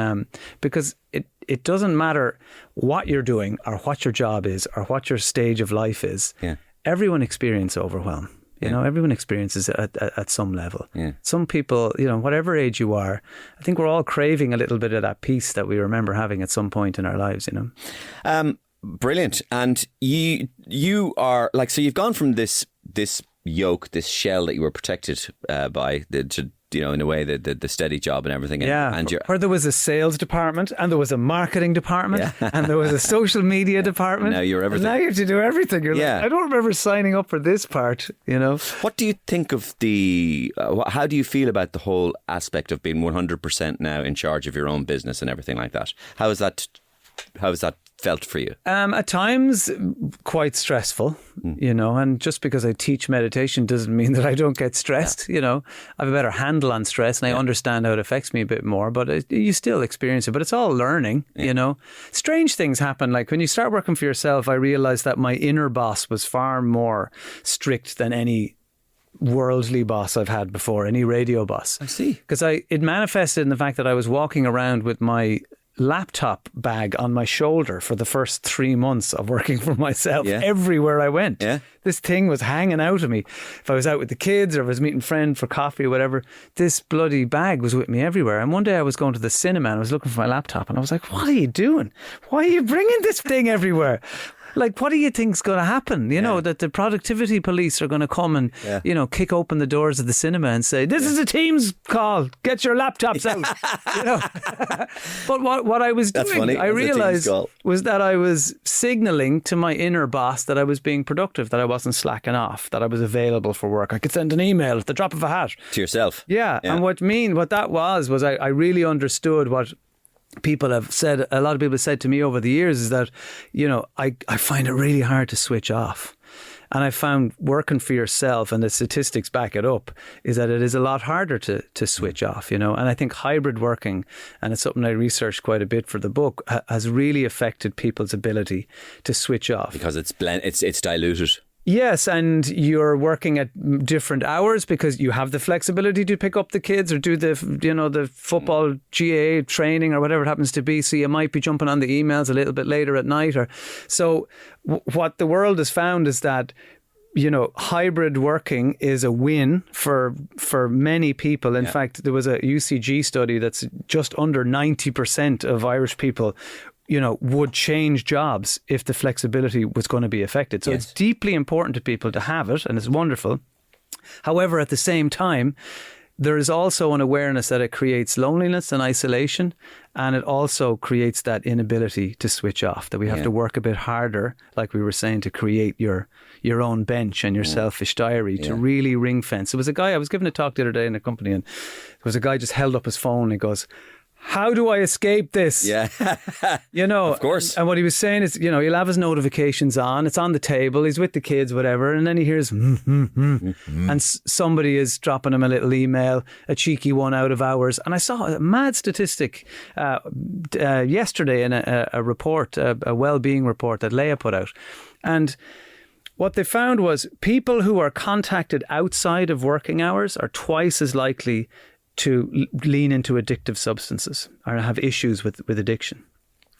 Speaker 2: because it doesn't matter what you're doing or what your job is or what your stage of life is.
Speaker 3: Yeah.
Speaker 2: Everyone experiences overwhelm. Everyone experiences it at some level.
Speaker 3: Yeah.
Speaker 2: Some people, whatever age you are, I think we're all craving a little bit of that peace that we remember having at some point in our lives.
Speaker 3: Brilliant. And you are so you've gone from this yoke, this shell that you were protected by, in a way, the steady job and everything. And
Speaker 2: where there was a sales department and there was a marketing department and there was a social media department.
Speaker 3: Now you're everything.
Speaker 2: And now you have to do everything. You're like, I don't remember signing up for this part,
Speaker 3: What do you think of how do you feel about the whole aspect of being 100% now in charge of your own business and everything like that? How has that felt for you?
Speaker 2: At times quite stressful, and just because I teach meditation doesn't mean that I don't get stressed. I have a better handle on stress and I understand how it affects me a bit more, but you still experience it, but it's all learning. Strange things happen. Like when you start working for yourself, I realized that my inner boss was far more strict than any worldly boss I've had before, any radio boss.
Speaker 3: I see.
Speaker 2: Because it manifested in the fact that I was walking around with my laptop bag on my shoulder for the first 3 months of working for myself everywhere I went.
Speaker 3: Yeah.
Speaker 2: This thing was hanging out of me. If I was out with the kids or if I was meeting a friend for coffee or whatever, this bloody bag was with me everywhere. And one day I was going to the cinema and I was looking for my laptop and I was like, what are you doing? Why are you bringing this thing everywhere? Like, what do you think's going to happen? That the productivity police are going to come and, kick open the doors of the cinema and say, this is a Teams call. Get your laptops out. But what I was doing, I realised, was that I was signalling to my inner boss that I was being productive, that I wasn't slacking off, that I was available for work. I could send an email at the drop of a hat.
Speaker 3: To yourself.
Speaker 2: Yeah. And what that was I really understood what people have said, a lot of people have said to me over the years, is that, I find it really hard to switch off. And I found working for yourself, and the statistics back it up, is that it is a lot harder to switch off, And I think hybrid working, and it's something I researched quite a bit for the book, has really affected people's ability to switch off.
Speaker 3: Because it's diluted.
Speaker 2: Yes, and you're working at different hours because you have the flexibility to pick up the kids or do the football GAA training or whatever it happens to be. So you might be jumping on the emails a little bit later at night. What the world has found is that, hybrid working is a win for many people. In fact, there was a UCG study that's just under 90% of Irish people would change jobs if the flexibility was going to be affected. So it's deeply important to people to have it, and it's wonderful. However, at the same time, there is also an awareness that it creates loneliness and isolation, and it also creates that inability to switch off, that we have to work a bit harder, like we were saying, to create your own bench and your selfish diary, to really ring fence. There was a guy, I was giving a talk the other day in a company, and there was a guy just held up his phone and he goes, how do I escape this?
Speaker 3: Yeah. Of course.
Speaker 2: And what he was saying is, he'll have his notifications on. It's on the table. He's with the kids, whatever. And then he hears, and somebody is dropping him a little email, a cheeky one out of hours. And I saw a mad statistic yesterday in a report, a well-being report that Leah put out. And what they found was people who are contacted outside of working hours are twice as likely to lean into addictive substances or have issues with addiction.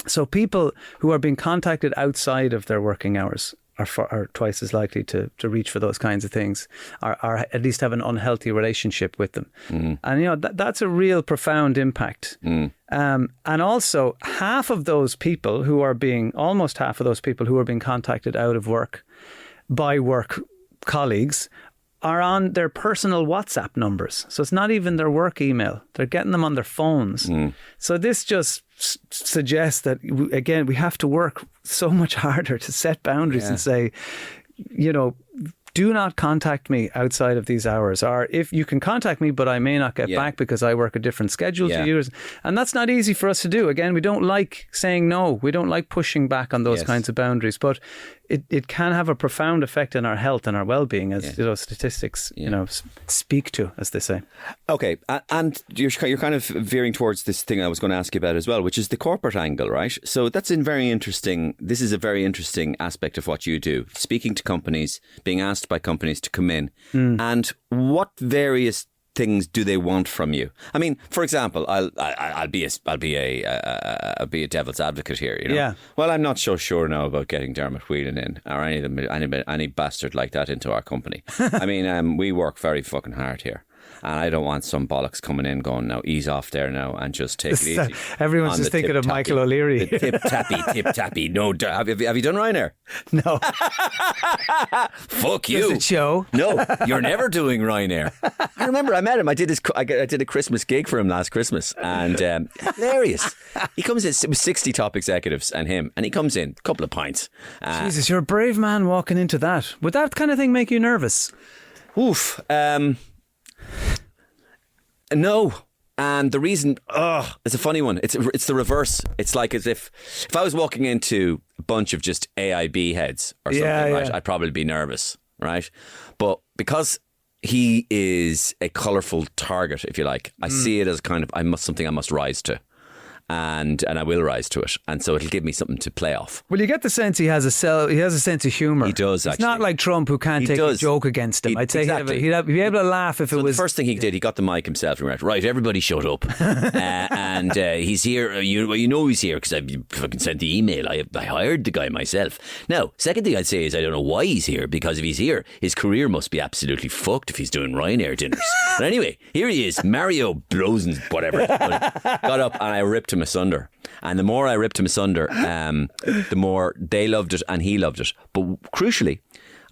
Speaker 2: So people who are being contacted outside of their working hours are twice as likely to reach for those kinds of things, or at least have an unhealthy relationship with them. And that's a real profound impact. And also almost half of those people who are being contacted out of work by work colleagues are on their personal WhatsApp numbers. So it's not even their work email. They're getting them on their phones. So this just suggests that, again, we have to work so much harder to set boundaries and say, do not contact me outside of these hours. Or if you can contact me, but I may not get back because I work a different schedule to you. And that's not easy for us to do. Again, we don't like saying no. We don't like pushing back on those kinds of boundaries. But it can have a profound effect on our health and our well-being, as statistics speak to, as they say.
Speaker 3: Okay, and you're kind of veering towards this thing I was going to ask you about as well, which is the corporate angle, right? So that's very interesting. This is a very interesting aspect of what you do. Speaking to companies, being asked by companies to come in, and what various things do they want from you? I mean, for example, I'll be a devil's advocate here. You know?
Speaker 2: Yeah.
Speaker 3: Well, I'm not so sure now about getting Dermot Whelan in or any bastard like that into our company. I mean, we work very fucking hard here. And I don't want some bollocks coming in going, now ease off there now and just take it easy.
Speaker 2: Everyone's just thinking of Michael O'Leary.
Speaker 3: The tip-tappy. No, have you done Ryanair?
Speaker 2: No.
Speaker 3: Fuck you.
Speaker 2: Does it show?
Speaker 3: No, you're never doing Ryanair. I remember I met him. I did a Christmas gig for him last Christmas, and hilarious. He comes in, it was 60 top executives and him, and he comes in, a couple of pints.
Speaker 2: Jesus, you're a brave man walking into that. Would that kind of thing make you nervous?
Speaker 3: Oof. No. And the reason, it's a funny one. It's the reverse. It's like as if I was walking into a bunch of just AIB heads or something, right? I'd probably be nervous, right? But because he is a colourful target, if you like, I see it as kind of something I must rise to. And I will rise to it, and so it'll give me something to play off.
Speaker 2: Well, you get the sense he has a sense of humour.
Speaker 3: He does. Actually.
Speaker 2: It's not like Trump, who can't take a joke against him. I'd say
Speaker 3: exactly.
Speaker 2: he'd be able to laugh if it was.
Speaker 3: The first thing he did, he got the mic himself and went, right, everybody shut up. And he's here. You know he's here because I fucking sent the email. I hired the guy myself. Now, second thing I'd say is I don't know why he's here, because if he's here, his career must be absolutely fucked if he's doing Ryanair dinners. But anyway, here he is, Mario Rosenstock, whatever. Got up and I ripped him asunder. And the more I ripped him asunder, the more they loved it and he loved it. But crucially,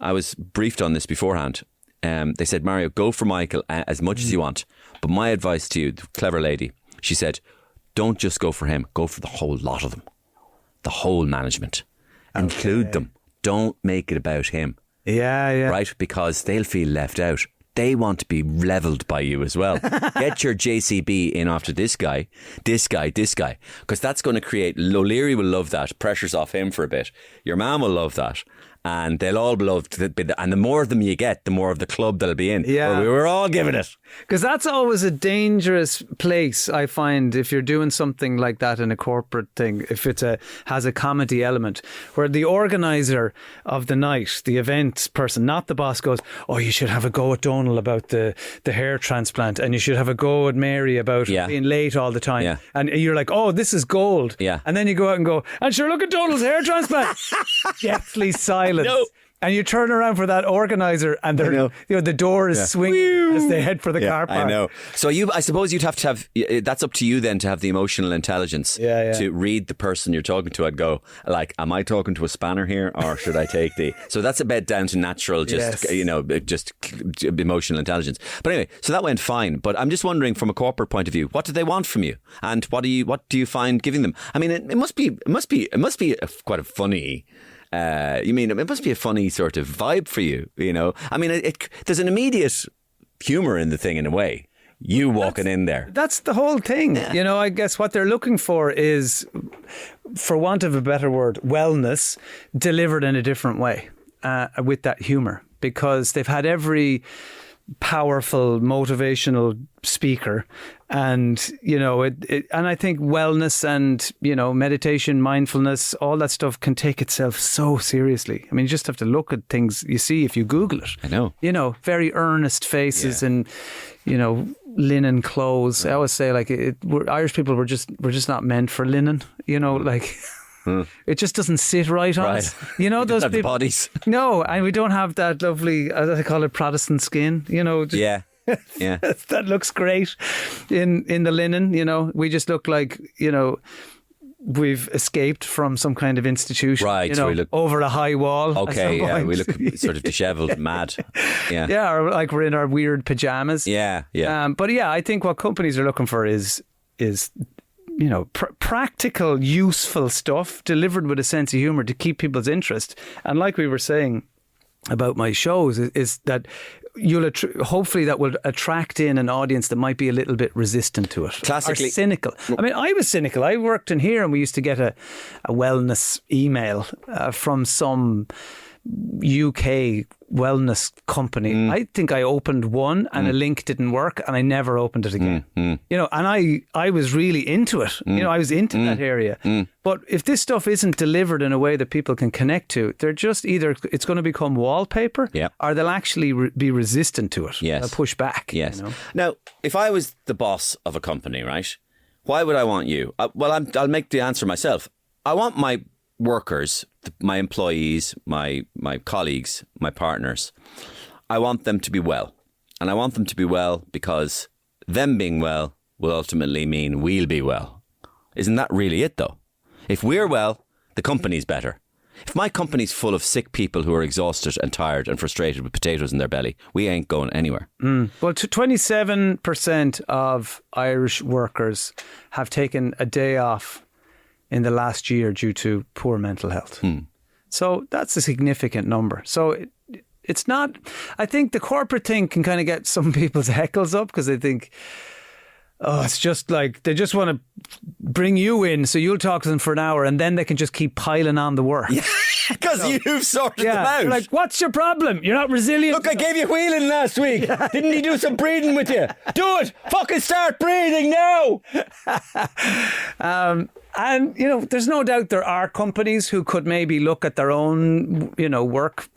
Speaker 3: I was briefed on this beforehand. They said, Mario, go for Michael as much as you want. But my advice to you, the clever lady, she said, don't just go for him, go for the whole lot of them. The whole management. Include them. Don't make it about him.
Speaker 2: Yeah.
Speaker 3: Right? Because they'll feel left out. They want to be levelled by you as well. Get your JCB in after this guy. Because that's going to create, O'Leary will love that. Pressure's off him for a bit. Your man will love that. And they'll all love and the more of them you get, the more of the club they'll be in.
Speaker 2: Yeah.
Speaker 3: We were all giving it.
Speaker 2: Because that's always a dangerous place, I find, if you're doing something like that in a corporate thing, if it has a comedy element, where the organiser of the night, the event person, not the boss, goes, oh, you should have a go at Donal about the hair transplant, and you should have a go at Mary about being late all the time. Yeah. And you're like, oh, this is gold.
Speaker 3: Yeah.
Speaker 2: And then you go out and go, and sure, look at Donal's hair transplant. Deathly silence.
Speaker 3: No.
Speaker 2: And you turn around for that organiser, and the door is swinging as they head for the car park.
Speaker 3: I know. So I suppose you'd have to have. That's up to you then to have the emotional intelligence to read the person you're talking to and go, like, am I talking to a spanner here, or should I take the? So that's a bit down to natural, just emotional intelligence. But anyway, so that went fine. But I'm just wondering, from a corporate point of view, what do they want from you, and what do you find giving them? I mean, it must be quite a funny. It must be a funny sort of vibe for you, you know. I mean, there's an immediate humour in the thing in a way. You walking in there.
Speaker 2: That's the whole thing. Yeah. You know, I guess what they're looking for is, for want of a better word, wellness delivered in a different way, with that humour, because they've had every powerful motivational speaker, and and I think wellness and meditation, mindfulness, all that stuff can take itself so seriously. I mean, you just have to look at things you see if you Google it.
Speaker 3: I know.
Speaker 2: Very earnest faces and linen clothes. I always say, like, Irish people were just not meant for linen. It just doesn't sit right on us. Those
Speaker 3: have
Speaker 2: people.
Speaker 3: The bodies.
Speaker 2: No, and we don't have that lovely, as I call it, Protestant skin.
Speaker 3: Yeah.
Speaker 2: That looks great in the linen. We just look like we've escaped from some kind of institution.
Speaker 3: Right. So we look
Speaker 2: over a high wall.
Speaker 3: Okay. Yeah. We look sort of dishevelled, mad. Yeah.
Speaker 2: Yeah. Or like we're in our weird pajamas.
Speaker 3: Yeah. Yeah.
Speaker 2: But yeah, I think what companies are looking for is practical, useful stuff delivered with a sense of humour to keep people's interest. And like we were saying, about my shows is that you'll hopefully that will attract in an audience that might be a little bit resistant to it.
Speaker 3: Classically.
Speaker 2: Or cynical. I mean, I was cynical. I worked in here and we used to get a wellness email from some UK wellness company. I think I opened one and a link didn't work and I never opened it again. You know, and I was really into it. You know, I was into that area. But if this stuff isn't delivered in a way that people can connect to, they're just either it's going to become wallpaper or they'll actually be resistant to it.
Speaker 3: Yes.
Speaker 2: They'll push back.
Speaker 3: Yes.
Speaker 2: You know?
Speaker 3: Now, if I was the boss of a company, right, why would I want you? I'll make the answer myself. I want my workers, my employees, my colleagues, my partners, I want them to be well. And I want them to be well because them being well will ultimately mean we'll be well. Isn't that really it though? If we're well, the company's better. If my company's full of sick people who are exhausted and tired and frustrated with potatoes in their belly, we ain't going anywhere.
Speaker 2: Well, 27% of Irish workers have taken a day off in the last year due to poor mental health. So that's a significant number. So it's not, I think the corporate thing can kind of get some people's heckles up because they think, oh, it's just like they just want to bring you in so you'll talk to them for an hour and then they can just keep piling on the work.
Speaker 3: Because you've sorted them out.
Speaker 2: Like, what's your problem? You're not resilient.
Speaker 3: Look, I gave you Whelan last week. Didn't he do some breathing with you? Do it. Fucking start breathing now.
Speaker 2: And, you know, there's no doubt there are companies who could maybe look at their own, you know, work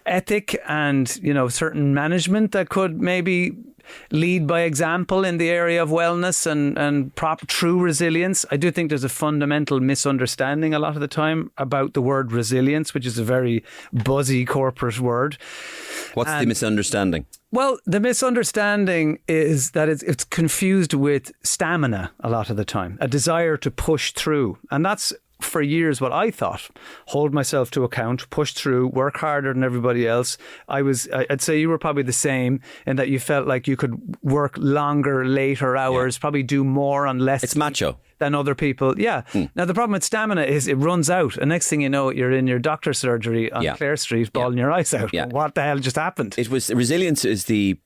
Speaker 2: ethic and, you know, certain management that could maybe lead by example in the area of wellness and proper true resilience. I do think there's a fundamental misunderstanding a lot of the time about the word resilience, which is a very buzzy corporate word.
Speaker 3: What's the misunderstanding?
Speaker 2: Well, the misunderstanding is that it's confused with stamina a lot of the time, a desire to push through. And that's for years what I thought. Hold myself to account, push through, work harder than everybody else. I'd say you were probably the same in that you felt like you could work longer, later hours, probably do more on less.
Speaker 3: It's macho.
Speaker 2: Than other people. Yeah. Now, the problem with stamina is it runs out. And next thing you know, you're in your doctor's surgery on Clare Street, bawling your eyes out. What the hell just happened?
Speaker 3: It was Resilience is the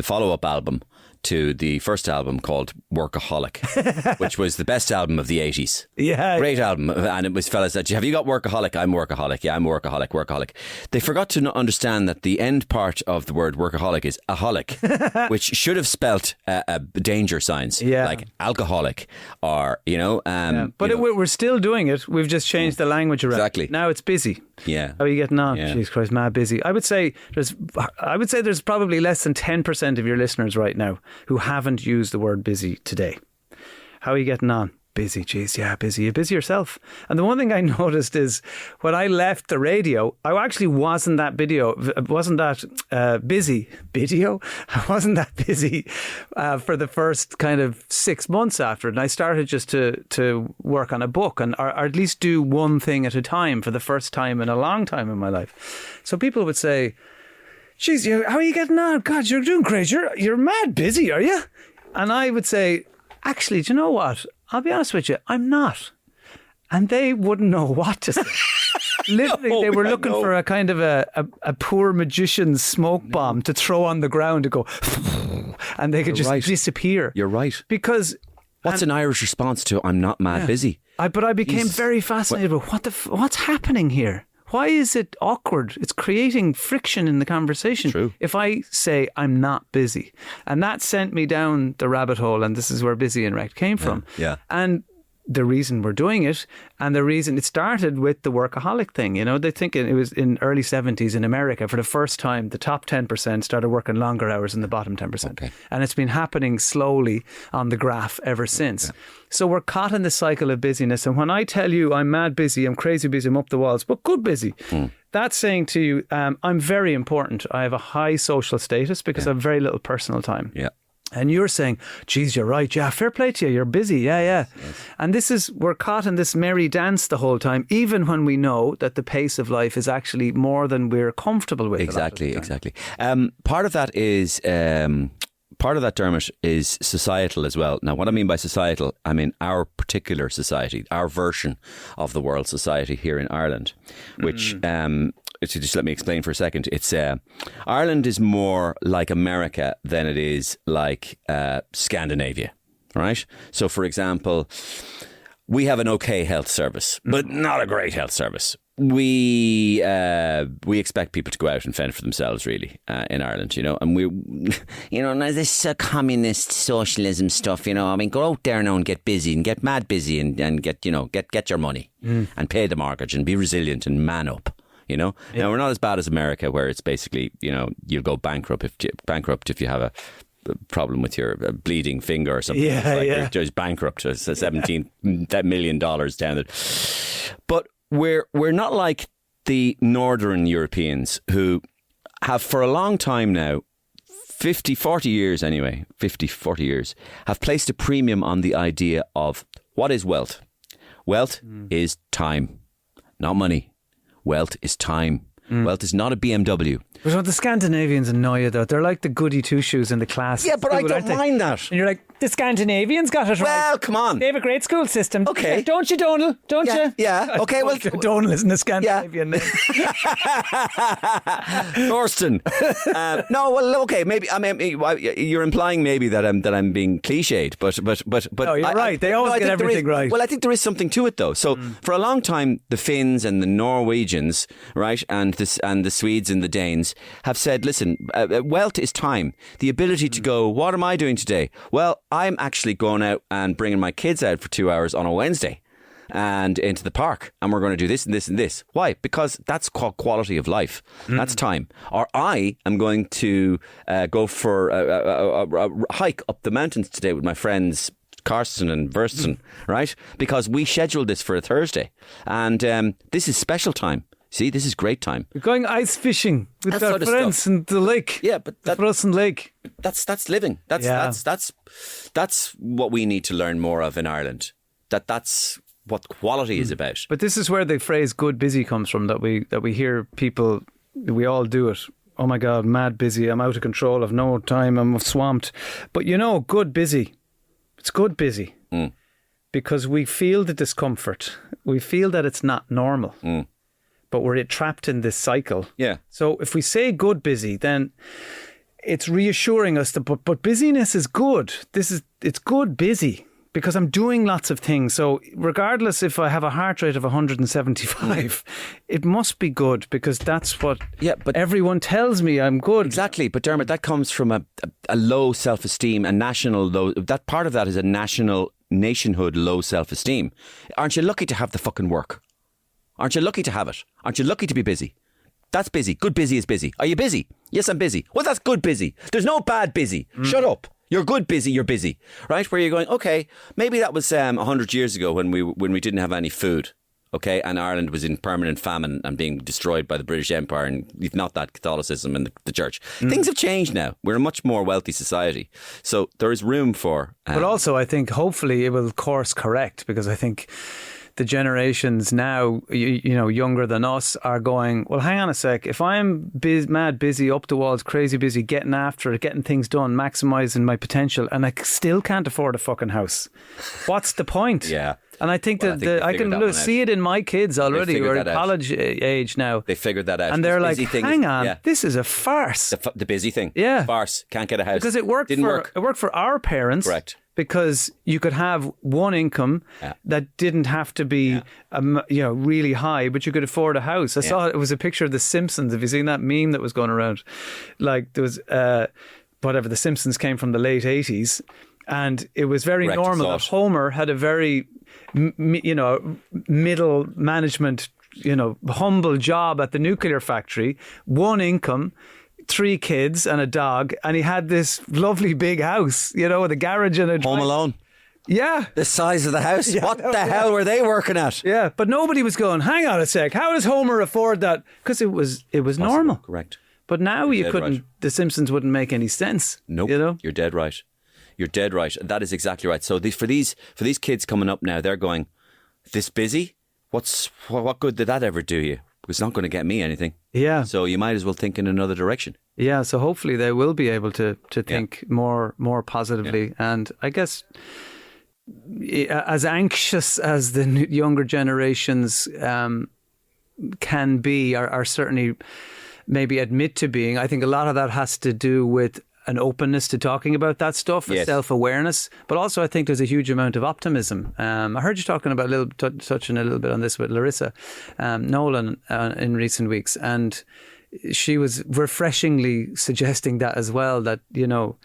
Speaker 3: follow-up album to the first album called Workaholic, which was the best album of the 80s.
Speaker 2: Yeah.
Speaker 3: Great album. And it was fellas that, have you got Workaholic? I'm Workaholic. Yeah, I'm Workaholic. They forgot to understand that the end part of the word workaholic is aholic, which should have spelt danger signs, like alcoholic or, you know.
Speaker 2: But we're still doing it. We've just changed the language around.
Speaker 3: Exactly.
Speaker 2: Now it's busy.
Speaker 3: Yeah.
Speaker 2: How are you getting on?
Speaker 3: Yeah.
Speaker 2: Jesus Christ, mad busy. I would say there's probably less than 10% of your listeners right now who haven't used the word busy today. How are you getting on? Busy, geez, yeah, busy. You're busy yourself. And the one thing I noticed is when I left the radio, I actually wasn't that busy. I wasn't that busy for the first kind of 6 months after it. And I started just to work on a book or at least do one thing at a time for the first time in a long time in my life. So people would say, geez, how are you getting on? God, you're doing great. You're mad busy, are you? And I would say, actually, do you know what? I'll be honest with you, I'm not. And they wouldn't know what to say. Literally, they were looking for a kind of a poor magician's smoke bomb to throw on the ground to go, and they could disappear.
Speaker 3: You're right.
Speaker 2: Because
Speaker 3: what's an Irish response to I'm not mad busy?
Speaker 2: But I became very fascinated with what's happening here. Why is it awkward? It's creating friction in the conversation.
Speaker 3: True.
Speaker 2: If I say I'm not busy. And that sent me down the rabbit hole, and this is where Busy and Wrecked came from.
Speaker 3: Yeah.
Speaker 2: And the reason we're doing it, and the reason it started with the workaholic thing, you know, they think it was in early 70s in America. For the first time, the top 10% started working longer hours than the bottom 10%.
Speaker 3: Okay.
Speaker 2: And it's been happening slowly on the graph ever since. Yeah. So we're caught in the cycle of busyness. And when I tell you I'm mad busy, I'm crazy busy, I'm up the walls, but good busy, that's saying to you, I'm very important. I have a high social status because I have very little personal time.
Speaker 3: Yeah.
Speaker 2: And you're saying, geez, you're right. Yeah, fair play to you. You're busy. Yeah. Yes. And we're caught in this merry dance the whole time, even when we know that the pace of life is actually more than we're comfortable with.
Speaker 3: Exactly. Part of that is part of that, Dermot, is societal as well. Now, what I mean by societal, I mean our particular society, our version of the world society here in Ireland, which, so just let me explain for a second. It's Ireland is more like America than it is like Scandinavia, right? So, for example, we have an okay health service, but not a great health service. We expect people to go out and fend for themselves, really, in Ireland, and now this communist socialism stuff, I mean, go out there now and get busy and get mad busy and get your money and pay the mortgage and be resilient and man up, Now, we're not as bad as America, where it's basically, you'll go bankrupt if you have a problem with your bleeding finger or something. You're just bankrupt. It's $17 million down there. But we're not like the Northern Europeans who have for a long time now, 40 years, have placed a premium on the idea of what is wealth. Wealth is time, not money. Wealth is time. Wealth is not a BMW.
Speaker 2: But the Scandinavians annoy you, though. They're like the goody two-shoes in the class.
Speaker 3: Yeah, but I don't mind that.
Speaker 2: And you're like, the Scandinavians got it right.
Speaker 3: Well, come on.
Speaker 2: They have a great school system.
Speaker 3: Okay.
Speaker 2: Don't you, Donal? Don't you?
Speaker 3: Yeah. Okay, well...
Speaker 2: Donal isn't a Scandinavian name.
Speaker 3: Thorsten. No, well, okay. Maybe you're implying maybe that I'm being cliched, but
Speaker 2: no, you're right. They always get everything right.
Speaker 3: Well, I think there is something to it, though. So for a long time, the Finns and the Norwegians, right, and the Swedes and the Danes have said, listen, wealth is time. The ability to go, what am I doing today? Well, I'm actually going out and bringing my kids out for 2 hours on a Wednesday and into the park, and we're going to do this and this and this. Why? Because that's called quality of life. That's time. Or I am going to go for a hike up the mountains today with my friends Carsten and Versten, right? Because we scheduled this for a Thursday, and this is special time. See, this is great time.
Speaker 2: We're going ice fishing with our friends in the lake.
Speaker 3: Yeah, but
Speaker 2: the frozen lake.
Speaker 3: That's living. That's what we need to learn more of in Ireland. That's what quality is about.
Speaker 2: But this is where the phrase "good busy" comes from. That we hear people. We all do it. Oh my God, mad busy. I'm out of control. I've no time. I'm swamped. But good busy. It's good busy because we feel the discomfort. We feel that it's not normal. But we're trapped in this cycle.
Speaker 3: Yeah.
Speaker 2: So if we say good busy, then it's reassuring us that but busyness is good. It's good busy because I'm doing lots of things. So regardless if I have a heart rate of 175, it must be good because that's what everyone tells me I'm good.
Speaker 3: Exactly. But Dermot, that comes from a low self-esteem, a national low. That part of that is a nationhood low self-esteem. Aren't you lucky to have the fucking work? Aren't you lucky to have it? Aren't you lucky to be busy? That's busy. Good busy is busy. Are you busy? Yes, I'm busy. Well, that's good busy. There's no bad busy. Shut up. You're good busy. You're busy. Right? Where you're going, okay, maybe that was 100 years ago when we didn't have any food. Okay, and Ireland was in permanent famine and being destroyed by the British Empire, and if not that, Catholicism and the church. Things have changed now. We're a much more wealthy society. So there is room for...
Speaker 2: but also, I think, hopefully it will course correct, because I think the generations now, younger than us, are going, well, hang on a sec. If I'm mad busy, up the walls, crazy busy, getting after it, getting things done, maximising my potential, and I still can't afford a fucking house, what's the point?
Speaker 3: Yeah.
Speaker 2: And I think I can see it in my kids already, who are in college age now.
Speaker 3: They figured that out.
Speaker 2: And they're like, hang on, this is a farce.
Speaker 3: The busy thing.
Speaker 2: Yeah.
Speaker 3: Farce. Can't get a house.
Speaker 2: Because it worked for our parents.
Speaker 3: Correct.
Speaker 2: Because you could have one income that didn't have to be really high, but you could afford a house. I saw it was a picture of The Simpsons. Have you seen that meme that was going around? Like there was The Simpsons came from the late 80s, and it was very normal that Homer had a very middle management, humble job at the nuclear factory, one income, 3 kids and a dog, and he had this lovely big house, with a garage and a
Speaker 3: Home Alone.
Speaker 2: Yeah.
Speaker 3: The size of the house. What the hell were they working at?
Speaker 2: Yeah, but nobody was going, hang on a sec, how does Homer afford that? Because it was normal.
Speaker 3: Correct.
Speaker 2: But now you couldn't, right. The Simpsons wouldn't make any sense.
Speaker 3: Nope. You're dead right. You're dead right. That is exactly right. So for these kids coming up now, they're going, this busy? What good did that ever do you? It's not going to get me anything.
Speaker 2: Yeah.
Speaker 3: So you might as well think in another direction.
Speaker 2: Yeah, so hopefully they will be able to think more positively.
Speaker 3: Yeah.
Speaker 2: And I guess as anxious as the younger generations can be, are certainly maybe admit to being, I think a lot of that has to do with an openness to talking about that stuff,
Speaker 3: Yes.
Speaker 2: self-awareness. But also I think there's a huge amount of optimism. I heard you talking about touching a little bit on this with Larissa Nolan in recent weeks. And she was refreshingly suggesting that as well, that, you know,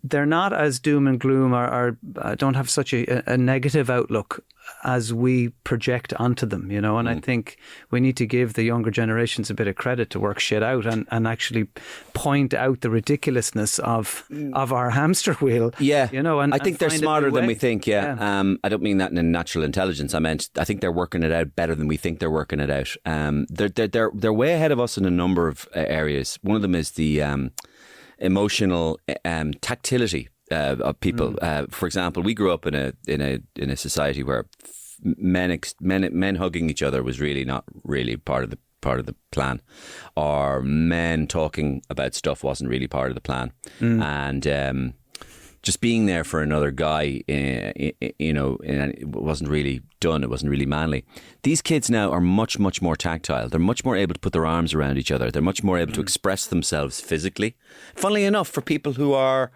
Speaker 2: they're not as doom and gloom or don't have such a negative outlook as we project onto them, you know. And I think we need to give the younger generations a bit of credit to work shit out and actually point out the ridiculousness of our hamster wheel.
Speaker 3: Yeah,
Speaker 2: you know. And
Speaker 3: I think they're
Speaker 2: find a new
Speaker 3: smarter than
Speaker 2: way.
Speaker 3: we think. Yeah, I don't mean that in natural intelligence. I think they're working it out better than we think they're working it out. They're way ahead of us in a number of areas. One of them is the emotional tactility of people. For example, we grew up in a society where men hugging each other was really not really part of the plan, or men talking about stuff wasn't really part of the plan, and just being there for another guy, you know, it wasn't really done. It wasn't really manly. These kids now are much, much more tactile. They're much more able to put their arms around each other. They're much more able to express themselves physically. Funnily enough, for people who are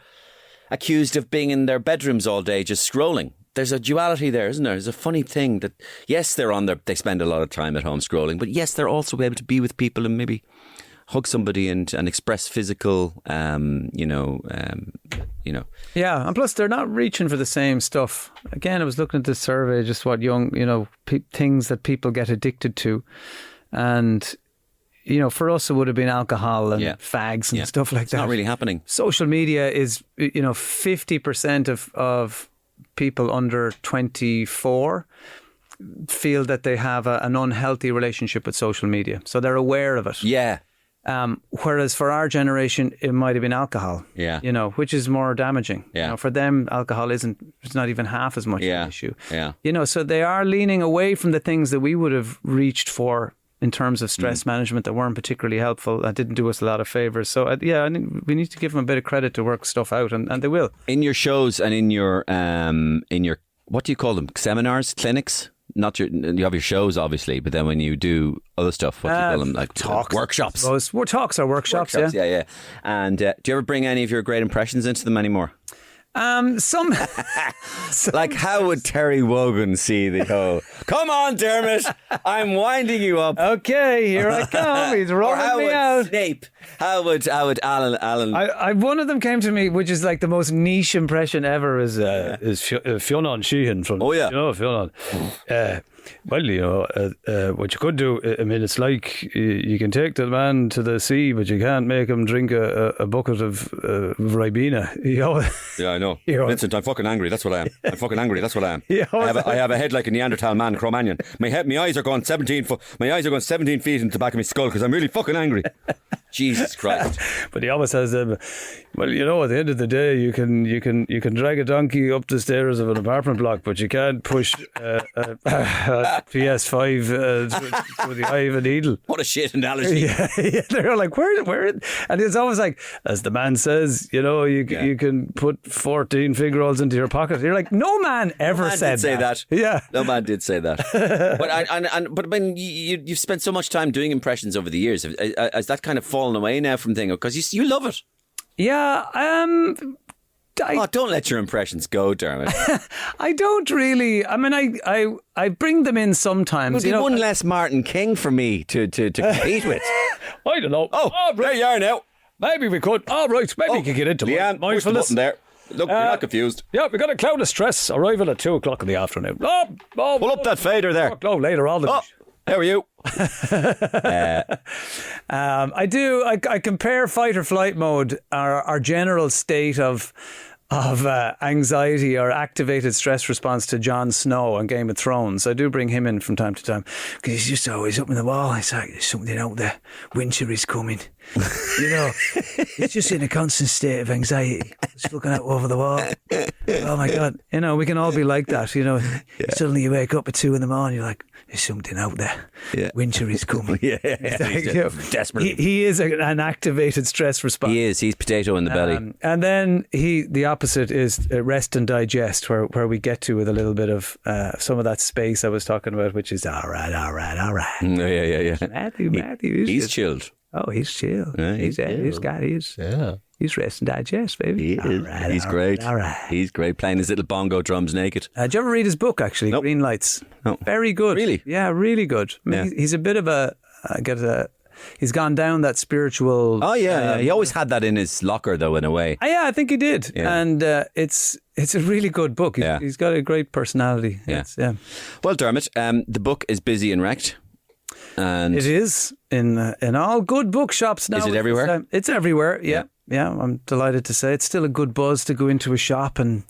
Speaker 3: accused of being in their bedrooms all day just scrolling, there's a duality there, isn't there? There's a funny thing that, yes, they spend a lot of time at home scrolling, but yes, they're also able to be with people and maybe hug somebody and express physical, you know.
Speaker 2: Yeah, and plus they're not reaching for the same stuff. Again, I was looking at this survey, just what young, you know, things that people get addicted to. And, you know, for us, it would have been alcohol and fags and stuff like that.
Speaker 3: It's not really happening.
Speaker 2: Social media is, you know, 50% of people under 24 feel that they have an unhealthy relationship with social media. So they're aware of it.
Speaker 3: Yeah.
Speaker 2: Whereas for our generation, it might have been alcohol,
Speaker 3: Yeah.
Speaker 2: you know, which is more damaging.
Speaker 3: Yeah.
Speaker 2: You know, for them, alcohol it's not even half as much of
Speaker 3: Yeah.
Speaker 2: an issue.
Speaker 3: Yeah.
Speaker 2: You know, so they are leaning away from the things that we would have reached for in terms of stress management that weren't particularly helpful. That didn't do us a lot of favours. So, I think we need to give them a bit of credit to work stuff out, and they will.
Speaker 3: In your shows and in your what do you call them? Seminars, clinics? You have your shows, obviously, but then when you do other stuff, what do you call them? Like
Speaker 2: talks.
Speaker 3: Workshops.
Speaker 2: Those were talks or workshops,
Speaker 3: Yeah. And do you ever bring any of your great impressions into them anymore?
Speaker 2: Some
Speaker 3: Like, how would Terry Wogan see the whole, come on, Dermot, I'm winding you up.
Speaker 2: Okay, here I come. He's rolling me out.
Speaker 3: Snape? How would Alan?
Speaker 2: I one of them came to me, which is like the most niche impression ever, is Fionn Sheehan from.
Speaker 3: Oh, yeah.
Speaker 2: You know Fionn. Well, you know, what you could do, I mean, it's like you can take the man to the sea, but you can't make him drink a bucket of Ribena. You know?
Speaker 3: Yeah, I know.
Speaker 2: You know.
Speaker 3: Vincent, I'm fucking angry. That's what I am. I'm fucking angry. That's what I am.
Speaker 2: Yeah,
Speaker 3: I have a head like a Neanderthal man, Cro-Magnon. My eyes are going 17 foot. My eyes are going 17 feet into the back of my skull because I'm really fucking angry. Jesus Christ!
Speaker 2: But he always says, well, you know, at the end of the day, you can drag a donkey up the stairs of an apartment block, but you can't push a PS5 with the eye of a needle.
Speaker 3: What a shit analogy.
Speaker 2: Yeah, they're like, where? And it's always like, as the man says, you know, you can put 14 finger rolls into your pocket. You're like, no man ever said that. Yeah,
Speaker 3: no man did say that. But I mean, you've spent so much time doing impressions over the years. Has that kind of fallen away now from thing? Because you love it.
Speaker 2: Yeah.
Speaker 3: Don't let your impressions go, Dermot.
Speaker 2: I don't really. I mean, I bring them in sometimes.
Speaker 3: There'll be one less Martin King for me to compete with.
Speaker 2: I don't know.
Speaker 3: Oh, there you are now.
Speaker 2: Maybe we could. Maybe we could get into
Speaker 3: Leanne, push the button there. Look, you're not confused.
Speaker 2: Yeah, we got a cloud of stress. Arrival at 2:00 in the afternoon.
Speaker 3: Pull up that fader there.
Speaker 2: Later on.
Speaker 3: How are you?
Speaker 2: I do. I compare fight or flight mode, our general state of of anxiety or activated stress response to Jon Snow on Game of Thrones. I do bring him in from time to time because he's just always up in the wall. He's like, there's something out there. Winter is coming. He's just in a constant state of anxiety. Just looking out over the wall. Oh my God. We can all be like that. Suddenly you wake up at 2 a.m, you're like, there's something out there.
Speaker 3: Yeah.
Speaker 2: Winter is coming.
Speaker 3: Desperately.
Speaker 2: He is an activated stress response.
Speaker 3: He is. He's potato in the belly.
Speaker 2: And then the opposite is rest and digest, where we get to with a little bit of some of that space I was talking about, which is all right.
Speaker 3: Yeah.
Speaker 2: Matthew.
Speaker 3: He's chilled.
Speaker 2: Oh, he's chill.
Speaker 3: Yeah,
Speaker 2: He's rest and digest, baby.
Speaker 3: He is. He's great. He's great, playing his little bongo drums naked.
Speaker 2: Did you ever read his book, actually?
Speaker 3: Nope.
Speaker 2: Green Lights.
Speaker 3: No.
Speaker 2: Very good.
Speaker 3: Really?
Speaker 2: Yeah, really good. I mean, he's a bit of he's gone down that spiritual...
Speaker 3: Oh, yeah. He always had that in his locker, though, in a way.
Speaker 2: Yeah, I think he did.
Speaker 3: Yeah.
Speaker 2: And it's a really good book. He's got a great personality.
Speaker 3: Yeah.
Speaker 2: Well,
Speaker 3: Dermot, the book is Busy and Wrecked. And
Speaker 2: it is in all good bookshops now.
Speaker 3: Is it everywhere?
Speaker 2: It's everywhere, yeah. I'm delighted to say it's still a good buzz to go into a shop and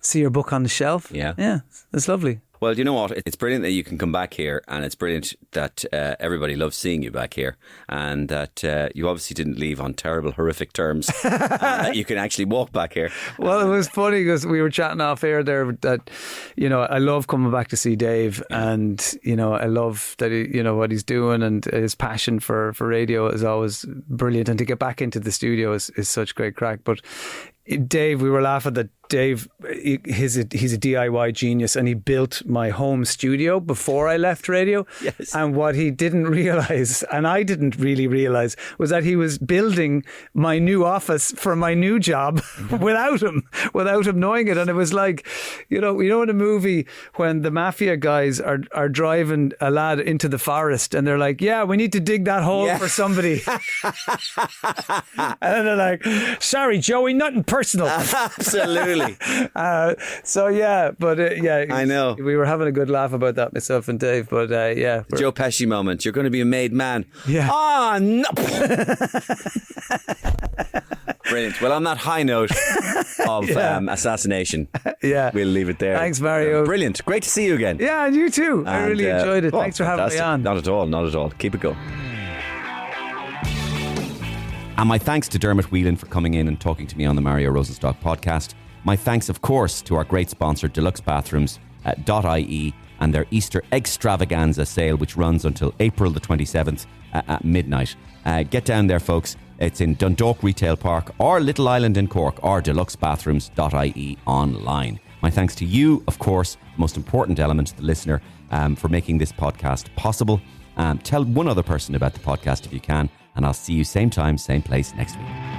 Speaker 2: see your book on the shelf. Yeah, it's lovely.
Speaker 3: Well, you know what? It's brilliant that you can come back here, and it's brilliant that everybody loves seeing you back here, and that you obviously didn't leave on terrible, horrific terms, and that you can actually walk back here.
Speaker 2: Well, it was funny because we were chatting off air there that, I love coming back to see Dave, and, I love that, what he's doing, and his passion for radio is always brilliant, and to get back into the studio is such great crack. But Dave, we were laughing that Dave, he's a DIY genius, and he built my home studio before I left radio.
Speaker 3: Yes.
Speaker 2: And what he didn't realise, and I didn't really realise, was that he was building my new office for my new job without him knowing it. And it was like, in a movie when the mafia guys are driving a lad into the forest and they're like, yeah, we need to dig that hole for somebody. And then they're like, sorry, Joey, nothing personal.
Speaker 3: Absolutely.
Speaker 2: I know. We were having a good laugh about that, myself and Dave, but
Speaker 3: Joe Pesci moment. You're going to be a made man.
Speaker 2: Yeah.
Speaker 3: Ah, no. Brilliant. Well, on that high note of assassination, we'll leave it there.
Speaker 2: Thanks, Mario.
Speaker 3: Brilliant. Great to see you again.
Speaker 2: Yeah, and you too. I really enjoyed it. Thanks for having me on.
Speaker 3: Not at all. Keep it going.
Speaker 4: And my thanks to Dermot Whelan for coming in and talking to me on the Mario Rosenstock podcast. My thanks, of course, to our great sponsor, Deluxe Bathrooms .ie and their Easter Extravaganza sale, which runs until April the 27th at midnight. Get down there, folks. It's in Dundalk Retail Park or Little Island in Cork, or deluxebathrooms.ie online. My thanks to you, of course, the most important element, the listener, for making this podcast possible. Tell one other person about the podcast if you can, and I'll see you same time, same place next week.